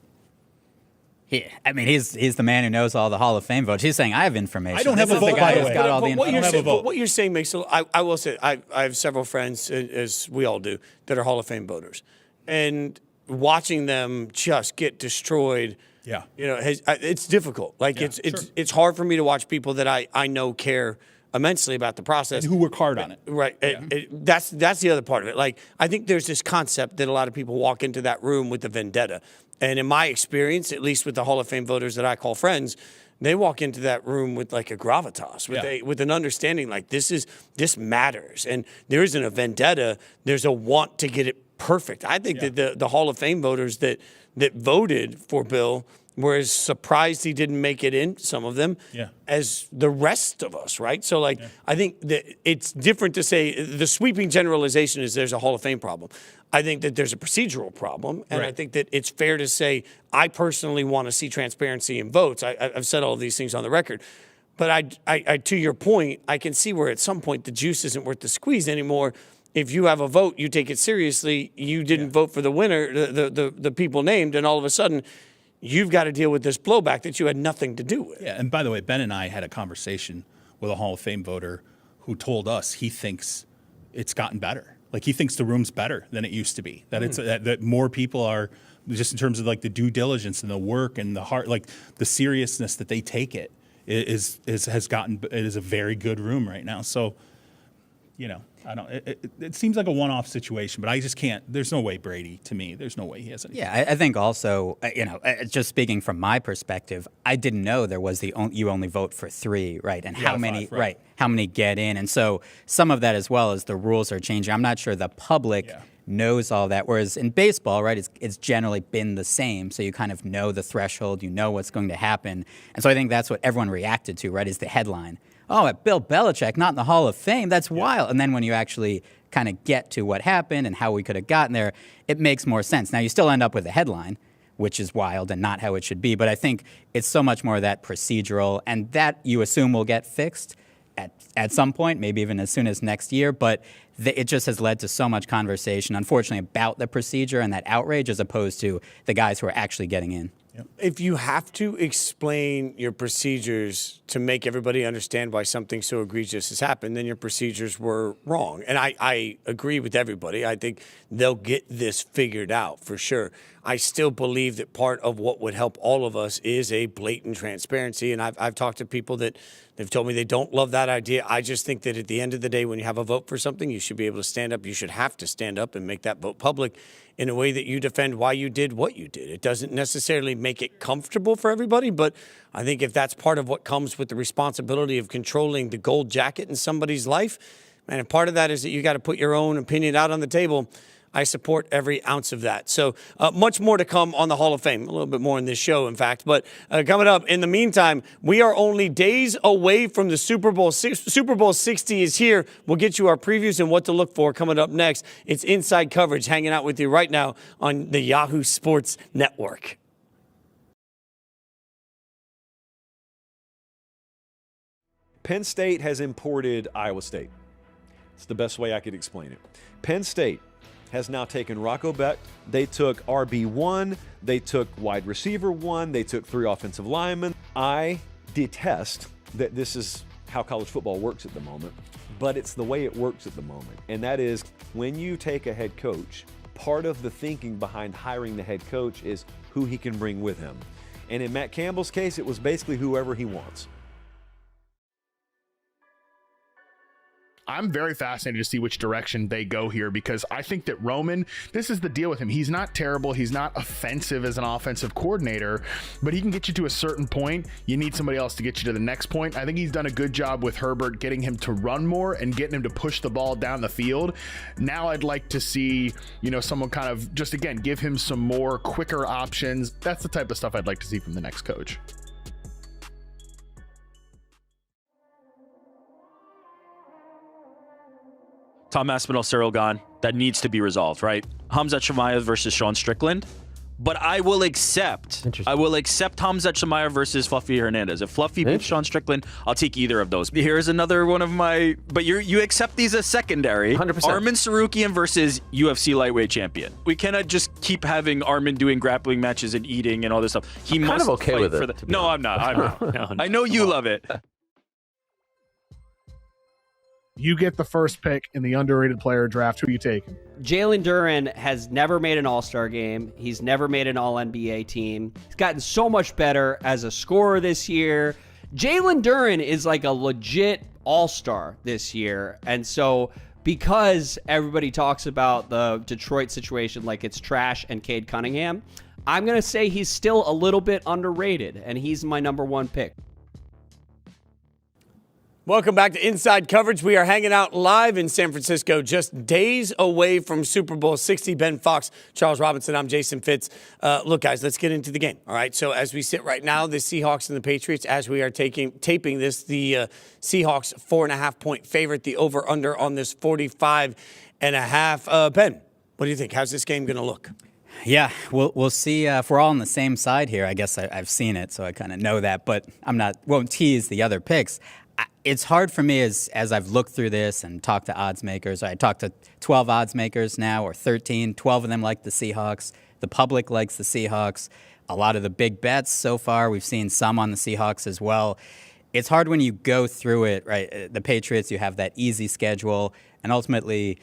Yeah, I mean, he's the man who knows all the Hall of Fame votes. He's saying, I have information. I don't have a vote, by the way. Got all the What information. you're saying makes I will say, I have several friends, as we all do, that are Hall of Fame voters. And watching them just get destroyed, it's difficult. Like, it's hard for me to watch people that I know care immensely about the process. And who work hard on it. Right. Yeah. That's the other part of it. Like, I think there's this concept that a lot of people walk into that room with a vendetta. And in my experience, at least with the Hall of Fame voters that I call friends, they walk into that room with like a gravitas, with an understanding like this matters. And there isn't a vendetta. There's a want to get it perfect. I think that the Hall of Fame voters that voted for Bill were as surprised he didn't make it in, some of them, as the rest of us, right? So, I think that it's different to say the sweeping generalization is there's a Hall of Fame problem. I think that there's a procedural problem, and I think that it's fair to say I personally want to see transparency in votes. I've said all of these things on the record. But I to your point, I can see where at some point the juice isn't worth the squeeze anymore. If you have a vote, you take it seriously, you didn't vote for the winner, the people named, and all of a sudden you've got to deal with this blowback that you had nothing to do with. Yeah, and by the way, Ben and I had a conversation with a Hall of Fame voter who told us he thinks it's gotten better. Like, he thinks the room's better than it used to be. That it's that more people are, just in terms of like the due diligence and the work and the heart, like the seriousness that they take it is a very good room right now. So, it seems like a one-off situation, but I just can't. There's no way Brady, to me, there's no way he has any. Yeah, I think also, just speaking from my perspective, I didn't know there was you only vote for 3, right? And how many, 5, right? How many get in? And so some of that, as well as the rules are changing. I'm not sure the public knows all that. Whereas in baseball, right, it's generally been the same. So you kind of know the threshold, you know what's going to happen. And so I think that's what everyone reacted to, right, is the headline. Oh, Bill Belichick, not in the Hall of Fame. That's wild. And then when you actually kind of get to what happened and how we could have gotten there, it makes more sense. Now, you still end up with a headline, which is wild and not how it should be. But I think it's so much more that procedural, and that you assume will get fixed at some point, maybe even as soon as next year. But it just has led to so much conversation, unfortunately, about the procedure and that outrage as opposed to the guys who are actually getting in. If you have to explain your procedures to make everybody understand why something so egregious has happened, then your procedures were wrong. And I agree with everybody. I think they'll get this figured out for sure. I still believe that part of what would help all of us is a blatant transparency. And I've talked to people that they've told me they don't love that idea. I just think that at the end of the day, when you have a vote for something, you should be able to stand up. You should have to stand up and make that vote public in a way that you defend why you did what you did. It doesn't necessarily make it comfortable for everybody, but I think if that's part of what comes with the responsibility of controlling the gold jacket in somebody's life, and part of that is that you got to put your own opinion out on the table, I support every ounce of that. So much more to come on the Hall of Fame, a little bit more in this show, in fact. But coming up, in the meantime, we are only days away from the Super Bowl. Super Bowl 60 is here. We'll get you our previews and what to look for coming up next. It's Inside Coverage hanging out with you right now on the Yahoo Sports Network. Penn State has imported Iowa State. It's the best way I could explain it. Penn State has now taken Rocco Beck. They took RB1. They took wide receiver 1. They took 3 offensive linemen. I detest that this is how college football works at the moment, but it's the way it works at the moment. And that is when you take a head coach, part of the thinking behind hiring the head coach is who he can bring with him. And in Matt Campbell's case, it was basically whoever he wants. I'm very fascinated to see which direction they go here, because I think that Roman, this is the deal with him. He's not terrible. He's not offensive as an offensive coordinator, but he can get you to a certain point. You need somebody else to get you to the next point. I think he's done a good job with Herbert getting him to run more and getting him to push the ball down the field. Now I'd like to see, someone kind of just, again, give him some more quicker options. That's the type of stuff I'd like to see from the next coach. Tom Aspinall, Cyril Gahn, that needs to be resolved, right? Hamzat Shemaiah versus Sean Strickland. But I will accept Hamzat Shemaiah versus Fluffy Hernandez. If Fluffy beats Sean Strickland, I'll take either of those. Here's another one of my, but you accept these as secondary. 100%. Armin Sarukian versus UFC lightweight champion. We cannot just keep having Armin doing grappling matches and eating and all this stuff. He I'm must kind of okay fight with for it. No, I'm not. No, I know you love it. You get the first pick in the underrated player draft. Who are you taking? Jalen Duren has never made an All-Star game. He's never made an All-NBA team. He's gotten so much better as a scorer this year. Jalen Duren is like a legit All-Star this year. And so because everybody talks about the Detroit situation like it's trash and Cade Cunningham, I'm going to say he's still a little bit underrated, and he's my number 1 pick. Welcome back to Inside Coverage. We are hanging out live in San Francisco, just days away from Super Bowl 60. Ben Fawkes, Charles Robinson, I'm Jason Fitz. Look, guys, let's get into the game. All right, so as we sit right now, the Seahawks and the Patriots, as we are taping this, the Seahawks 4.5-point favorite, the over-under on this 45.5. Ben, what do you think? How's this game going to look? Yeah, we'll see if we're all on the same side here. I guess I've seen it, so I kind of know that, but won't tease the other picks. It's hard for me as I've looked through this and talked to odds makers. I talked to 12 odds makers now, or 13. 12 of them like the Seahawks. The public likes the Seahawks. A lot of the big bets so far, we've seen some on the Seahawks as well. It's hard when you go through it, right? The Patriots, you have that easy schedule, and ultimately,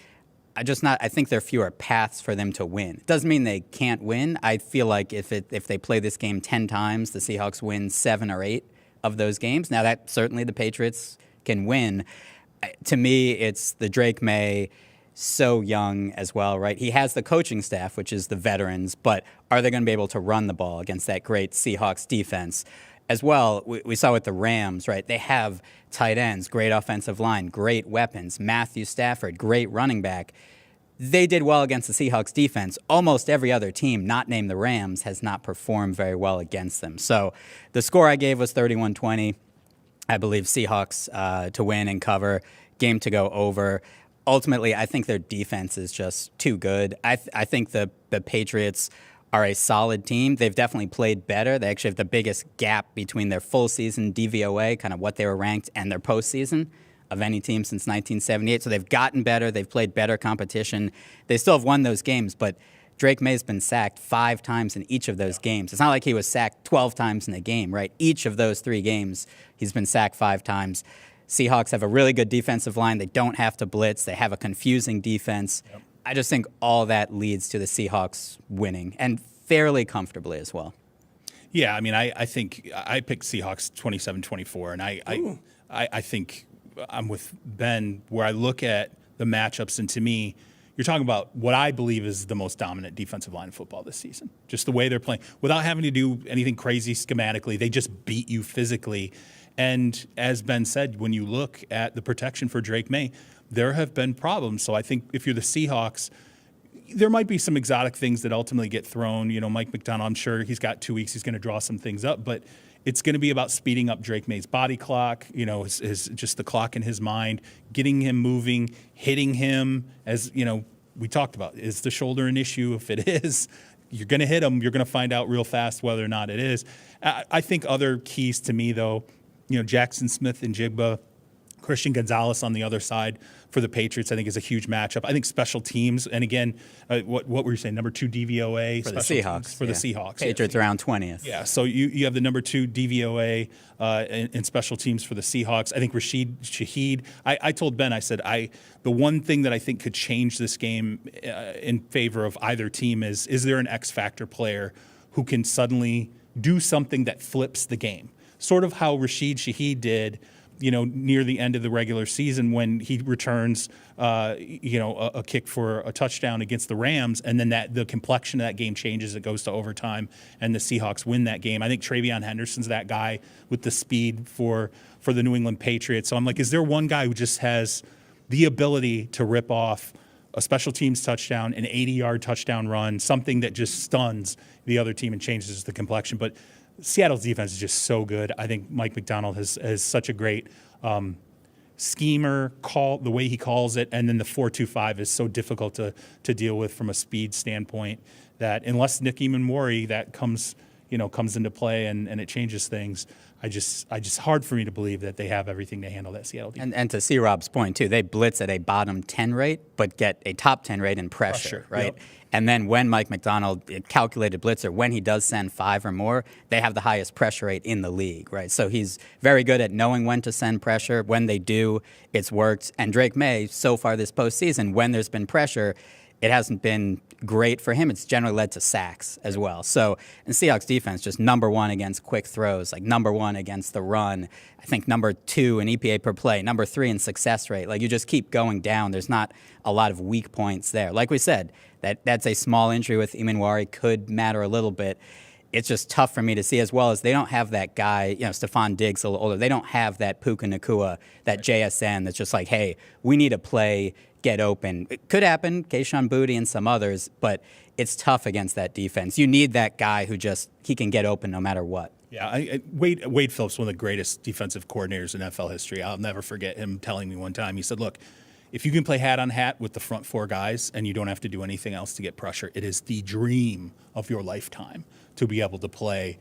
I think there are fewer paths for them to win. It doesn't mean they can't win. I feel like if they play this game 10 times, the Seahawks win 7 or 8 of those games. Now, that certainly the Patriots can win. To me, it's the Drake May, so young as well, right? He has the coaching staff, which is the veterans, but are they going to be able to run the ball against that great Seahawks defense? As well, we saw with the Rams, right? They have tight ends, great offensive line, great weapons. Matthew Stafford, great running back. They did well against the Seahawks defense. Almost every other team, not named the Rams, has not performed very well against them. So the score I gave was 31-20. I believe Seahawks to win and cover, game to go over. Ultimately, I think their defense is just too good. I think the Patriots are a solid team. They've definitely played better. They actually have the biggest gap between their full season DVOA, kind of what they were ranked, and their postseason of any team since 1978. So they've gotten better. They've played better competition. They still have won those games, but Drake May's been sacked 5 times in each of those games. It's not like he was sacked 12 times in a game, right? Each of those 3 games, he's been sacked 5 times. Seahawks have a really good defensive line. They don't have to blitz. They have a confusing defense. Yep. I just think all that leads to the Seahawks winning, and fairly comfortably as well. Yeah, I mean, I think I picked Seahawks 27-24, and I think I'm with Ben where I look at the matchups, and to me, you're talking about what I believe is the most dominant defensive line of football this season. Just the way they're playing. Without having to do anything crazy schematically, they just beat you physically. And as Ben said, when you look at the protection for Drake May, there have been problems. So I think if you're the Seahawks, there might be some exotic things that ultimately get thrown. You know, Mike McDonald, I'm sure he's got 2 weeks. He's going to draw some things up. But it's going to be about speeding up Drake May's body clock, you know, his just the clock in his mind, getting him moving, hitting him. As, you know, we talked about, is the shoulder an issue? If it is, you're going to hit him. You're going to find out real fast whether or not it is. I think other keys to me, though, you know, Jackson Smith and Jigba, Christian Gonzalez on the other side for the Patriots, I think is a huge matchup. I think special teams, and again, what were you saying? Number 2 DVOA for the Seahawks. For the Seahawks. Patriots around 20th. Yeah, so you have the number 2 DVOA in special teams for the Seahawks. I think Rashid Shaheed. I told Ben, I said, the one thing that I think could change this game in favor of either team is there an X factor player who can suddenly do something that flips the game, sort of how Rashid Shaheed did, you know, near the end of the regular season when he returns, a kick for a touchdown against the Rams, and then the complexion of that game changes. It goes to overtime, and the Seahawks win that game. I think Travion Henderson's that guy with the speed for the New England Patriots. So I'm like, is there one guy who just has the ability to rip off a special teams touchdown, an 80-yard touchdown run, something that just stuns the other team and changes the complexion? But Seattle's defense is just so good. I think Mike McDonald has such a great schemer, the way he calls it, and then the 4-2-5 is so difficult to deal with from a speed standpoint that unless Nick Eamon-Mori that comes into play and it changes things, I just hard for me to believe that they have everything to handle that Seattle defense. And to see Rob's point too, they blitz at a bottom 10 rate, but get a top 10 rate in pressure, right? Yep. And then when Mike McDonald, calculated blitzer, when he does send 5 or more, they have the highest pressure rate in the league, right? So he's very good at knowing when to send pressure. When they do, it's worked. And Drake May, so far this postseason, when there's been pressure, it hasn't been great for him. It's generally led to sacks as well. So, and Seahawks defense just number 1 against quick throws, like number 1 against the run. I think number 2 in EPA per play, number 3 in success rate. Like you just keep going down. There's not a lot of weak points there. Like we said, that's a small injury with Eamon-Mori could matter a little bit. It's just tough for me to see, as well as they don't have that guy, Stephon Diggs a little older. They don't have that Puka Nacua, that JSN that's just like, hey, we need a play, get open. It could happen, Kayshon Boutte and some others, but it's tough against that defense. You need that guy who he can get open no matter what. Yeah, Wade Phillips, one of the greatest defensive coordinators in NFL history. I'll never forget him telling me one time, he said, look, if you can play hat on hat with the front 4 guys and you don't have to do anything else to get pressure, it is the dream of your lifetime to be able to play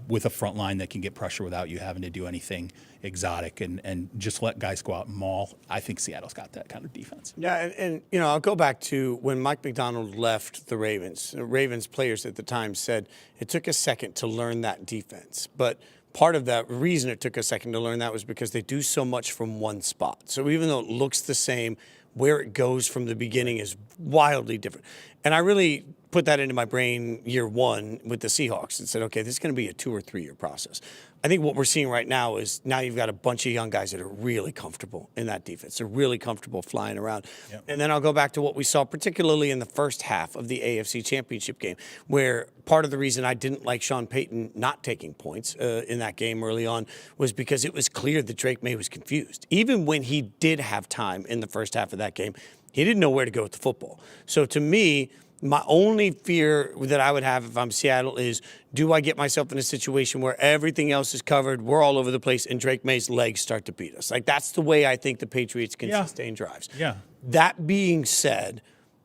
with a front line that can get pressure without you having to do anything exotic and just let guys go out and maul. I think Seattle's got that kind of defense. Yeah, and I'll go back to when Mike McDonald left the Ravens. The Ravens players at the time said it took a second to learn that defense, but part of that reason it took a second to learn that was because they do so much from one spot. So even though it looks the same, where it goes from the beginning is wildly different. And I really put that into my brain year 1 with the Seahawks and said, okay, this is going to be a 2 or 3 year process. I think what we're seeing right now is now you've got a bunch of young guys that are really comfortable in that defense. They're really comfortable flying around. Yep. And then I'll go back to what we saw, particularly in the first half of the AFC Championship game, where part of the reason I didn't like Sean Payton not taking points in that game early on was because it was clear that Drake May was confused. Even when he did have time in the first half of that game, he didn't know where to go with the football. So to me, my only fear that I would have if I'm Seattle is, do I get myself in a situation where everything else is covered, we're all over the place, and Drake May's legs start to beat us? Like, that's the way I think the Patriots can sustain drives. Yeah. That being said,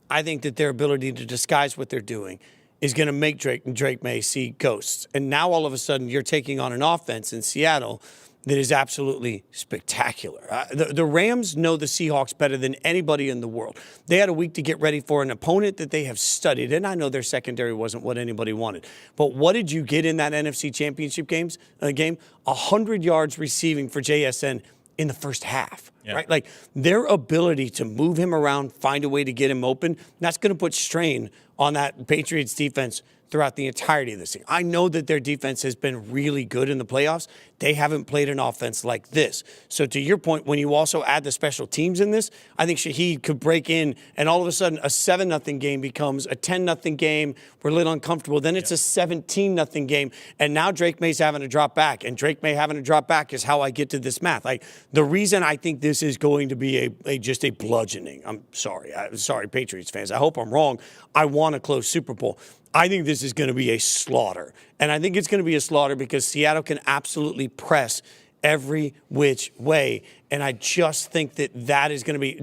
I think that their ability to disguise what they're doing is going to make Drake May see ghosts. And now all of a sudden you're taking on an offense in Seattle that is absolutely spectacular. The Rams know the Seahawks better than anybody in the world. They had a week to get ready for an opponent that they have studied, and I know their secondary wasn't what anybody wanted. But what did you get in that NFC Championship game? 100 yards receiving for JSN in the first half, right? Like their ability to move him around, find a way to get him open, that's going to put strain on that Patriots defense throughout the entirety of this thing. I know that their defense has been really good in the playoffs. They haven't played an offense like this. So to your point, when you also add the special teams in this, I think Shaheed could break in and all of a sudden a 7-0 game becomes a 10-0 game. We're a little uncomfortable. Then it's a 17-0 game. And now Drake May's having to drop back. And Drake May having to drop back is how I get to this math. Like the reason I think this is going to be just a bludgeoning. I'm sorry, Patriots fans. I hope I'm wrong. I want a close Super Bowl. I think this is going to be a slaughter. And I think it's going to be a slaughter because Seattle can absolutely press every which way. And I just think that is going to be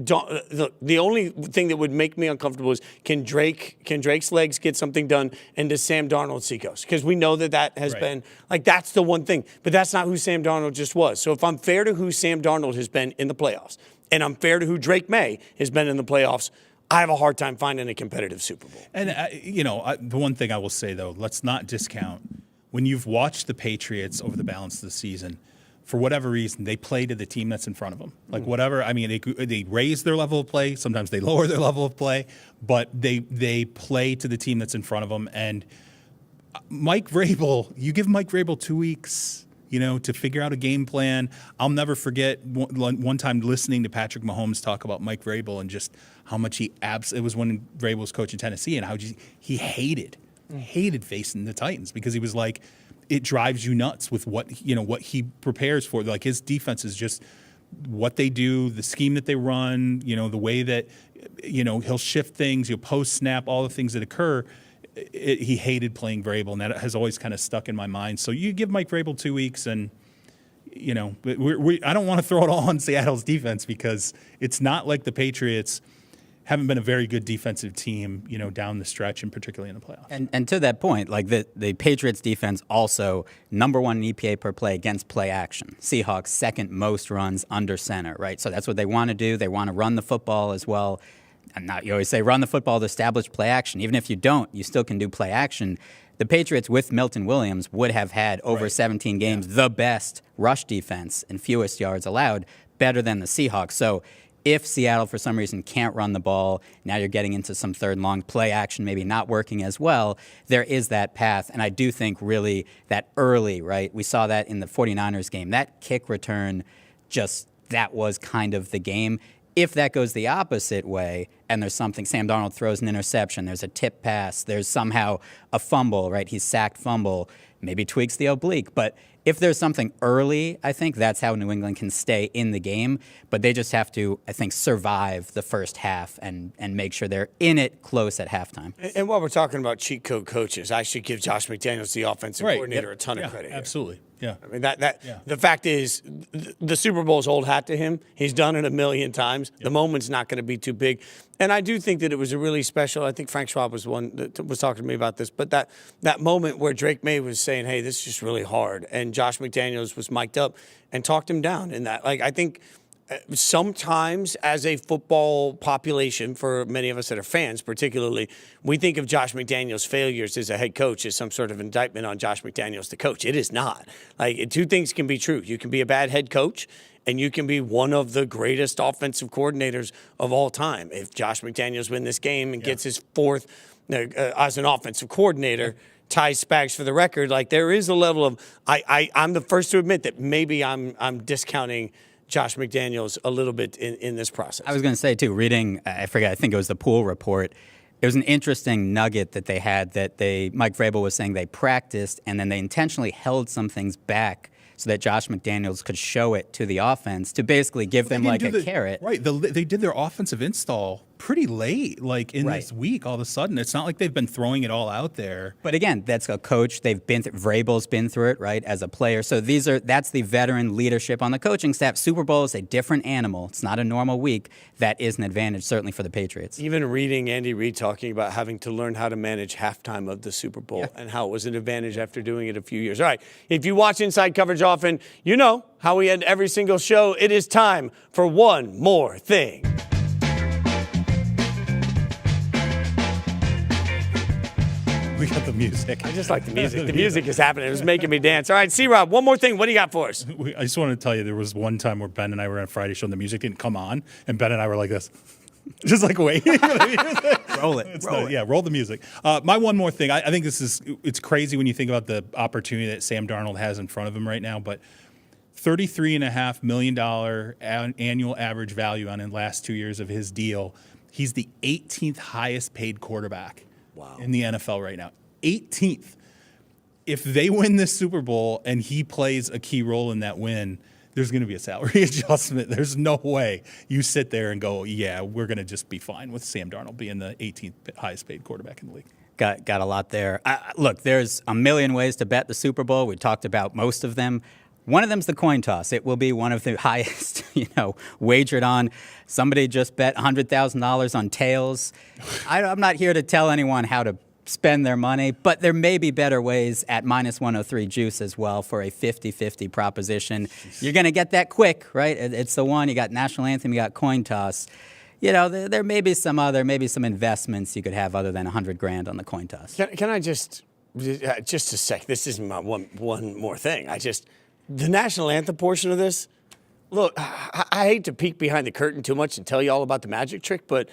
the only thing that would make me uncomfortable is can Drake's legs get something done, and does Sam Darnold see ghosts? Because we know that has been like that's the one thing. But that's not who Sam Darnold just was. So if I'm fair to who Sam Darnold has been in the playoffs, and I'm fair to who Drake May has been in the playoffs, I have a hard time finding a competitive Super Bowl. And, the one thing I will say, though, let's not discount when you've watched the Patriots over the balance of the season, for whatever reason, they play to the team that's in front of them. Like whatever, I mean, they raise their level of play. Sometimes they lower their level of play, but they play to the team that's in front of them. And Mike Vrabel, you give Mike Vrabel 2 weeks, to figure out a game plan. I'll never forget one time listening to Patrick Mahomes talk about Mike Vrabel and just how much it was when Vrabel was coaching Tennessee and how he hated facing the Titans because he was like, it drives you nuts with what he prepares for. Like his defense is just what they do, the scheme that they run, the way that, he'll shift things, he'll post snap, all the things that occur. He hated playing Vrabel, and that has always kind of stuck in my mind. So you give Mike Vrabel 2 weeks, and I don't want to throw it all on Seattle's defense because it's not like the Patriots haven't been a very good defensive team, down the stretch, and particularly in the playoffs. And to that point, like the Patriots defense also number one in EPA per play against play action. Seahawks second most runs under center, right? So that's what they want to do. They want to run the football as well. You always say run the football to establish play action. Even if you don't, you still can do play action. The Patriots with Milton Williams would have had over 17 games the best rush defense and fewest yards allowed, better than the Seahawks. So if Seattle for some reason can't run the ball, now you're getting into some third and long play action, maybe not working as well, there is that path. And I do think really that early, right? We saw that in the 49ers game. That kick return, that was kind of the game. If that goes the opposite way and there's something, Sam Darnold throws an interception, there's a tip pass, there's somehow a fumble, right? He's sacked fumble, maybe tweaks the oblique. But if there's something early, I think that's how New England can stay in the game. But they just have to, I think, survive the first half and make sure they're in it close at halftime. And while we're talking about cheat code coaches, I should give Josh McDaniels, the offensive coordinator, a ton of credit. Absolutely. Yeah. I mean, the fact is, the Super Bowl's old hat to him. He's done it a million times. Yep. The moment's not going to be too big. And I do think that it was a really special, I think Frank Schwab was the one that was talking to me about this, but that moment where Drake May was saying, hey, this is just really hard, and Josh McDaniels was mic'd up and talked him down in that. Like, I think sometimes as a football population, for many of us that are fans particularly, we think of Josh McDaniels' failures as a head coach as some sort of indictment on Josh McDaniels, the coach. It is not. Like, two things can be true. You can be a bad head coach, and you can be one of the greatest offensive coordinators of all time. If Josh McDaniels wins this game and gets his fourth as an offensive coordinator, ties Spags for the record, like there is a level of I'm the first to admit that maybe I'm discounting Josh McDaniels a little bit in this process. I was going to say, too, reading, I think it was the Pool report, it was an interesting nugget that they had that Mike Vrabel was saying they practiced and then they intentionally held some things back so that Josh McDaniels could show it to the offense to basically give them like a carrot. Right. They did their offensive install pretty late, like in this week. All of a sudden, it's not like they've been throwing it all out there. But again, that's a coach. They've been Vrabel's been through it, right, as a player. So that's the veteran leadership on the coaching staff. Super Bowl is a different animal. It's not a normal week. That is an advantage, certainly for the Patriots. Even reading Andy Reid talking about having to learn how to manage halftime of the Super Bowl and how it was an advantage after doing it a few years. All right, if you watch Inside Coverage often, you know how we end every single show. It is time for one more thing. We got the music. I just like the music. The music is happening. It was making me dance. All right, C-Rob, one more thing. What do you got for us? I just wanted to tell you, there was one time where Ben and I were on a Friday show and the music didn't come on, and Ben and I were like this. Just like waiting for the music. Roll it. Yeah, roll the music. My one more thing. I think it's crazy when you think about the opportunity that Sam Darnold has in front of him right now, but $33.5 million annual average value on the last 2 years of his deal. He's the 18th highest paid quarterback in the NFL right now. 18th. If they win this Super Bowl and he plays a key role in that win, there's going to be a salary adjustment. There's no way you sit there and go, yeah, we're going to just be fine with Sam Darnold being the 18th highest paid quarterback in the league. Got a lot there. Look, there's a million ways to bet the Super Bowl. We talked about most of them. One of them's the coin toss. It will be one of the highest, wagered on. Somebody just bet $100,000 on tails. I'm not here to tell anyone how to spend their money, but there may be better ways at -103 juice as well for a 50-50 proposition. You're going to get that quick, right? It's the one. You got national anthem, you got coin toss. There may be some investments you could have other than $100,000 on the coin toss. Can I just a sec? This isn't my one more thing. The national anthem portion of this. Look, I hate to peek behind the curtain too much and tell you all about the magic trick, but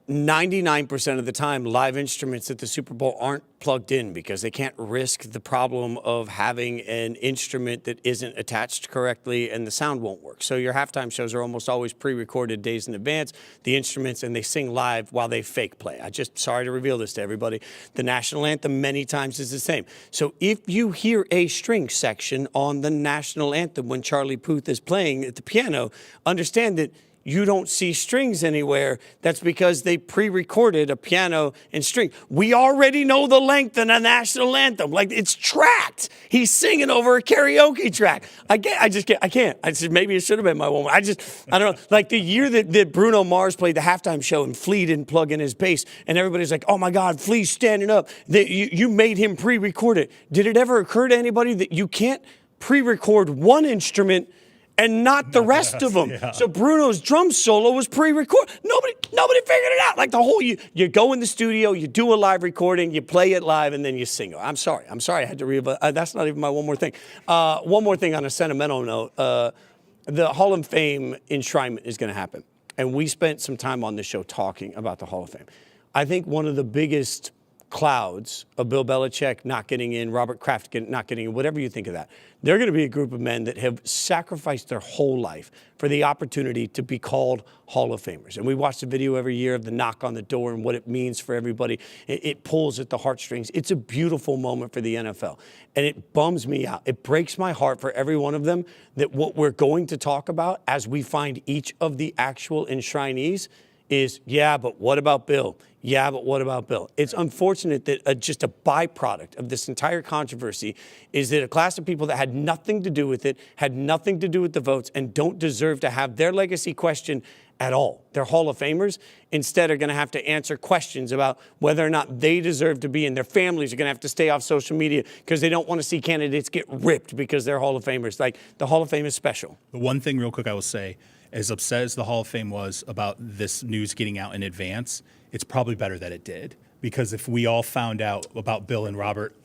99% of the time, live instruments at the Super Bowl aren't plugged in because they can't risk the problem of having an instrument that isn't attached correctly and the sound won't work. So your halftime shows are almost always pre-recorded days in advance, the instruments, and they sing live while they fake play. Sorry to reveal this to everybody. The national anthem many times is the same. So if you hear a string section on the national anthem when Charlie Puth is playing at the piano, understand that you don't see strings anywhere. That's because they pre-recorded a piano and string. We already know the length of the national anthem. Like, it's tracked. He's singing over a karaoke track. I can't. Maybe it should have been my one. I don't know. Like the year that Bruno Mars played the halftime show and Flea didn't plug in his bass, and everybody's like, oh my God, Flea's standing up. You made him pre-record it. Did it ever occur to anybody that you can't pre-record one instrument and not the rest of them? Yeah. So Bruno's drum solo was pre-recorded. Nobody figured it out. Like the whole, you go in the studio, you do a live recording, you play it live, and then you sing it. I'm sorry. I had to read. That's not even my one more thing. One more thing on a sentimental note. The Hall of Fame enshrinement is going to happen. And we spent some time on this show talking about the Hall of Fame. I think one of the biggest clouds of Bill Belichick not getting in, Robert Kraft not getting in, whatever you think of that. They're going to be a group of men that have sacrificed their whole life for the opportunity to be called Hall of Famers. And we watch the video every year of the knock on the door and what it means for everybody. It pulls at the heartstrings. It's a beautiful moment for the NFL. And it bums me out. It breaks my heart for every one of them that what we're going to talk about as we find each of the actual enshrinees is, yeah, but what about Bill? Yeah, but what about Bill? It's unfortunate that just a byproduct of this entire controversy is that a class of people that had nothing to do with it, had nothing to do with the votes, and don't deserve to have their legacy questioned at all. They're Hall of Famers. Instead, are going to have to answer questions about whether or not they deserve to be in. Their families are going to have to stay off social media because they don't want to see candidates get ripped because they're Hall of Famers. Like, the Hall of Fame is special. The one thing real quick I will say, as upset as the Hall of Fame was about this news getting out in advance, it's probably better that it did. Because if we all found out about Bill and Robert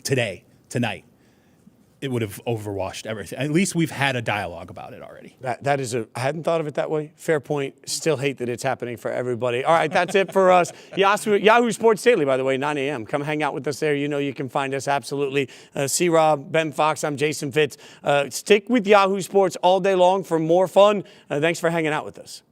tonight, it would have overwashed everything. At least we've had a dialogue about it already. I hadn't thought of it that way. Fair point. Still hate that it's happening for everybody. All right, that's it for us. Yahoo Sports Daily, by the way, 9 a.m. Come hang out with us there. You know you can find us absolutely. C-Rob, Ben Fawkes, I'm Jason Fitz. Stick with Yahoo Sports all day long for more fun. Thanks for hanging out with us.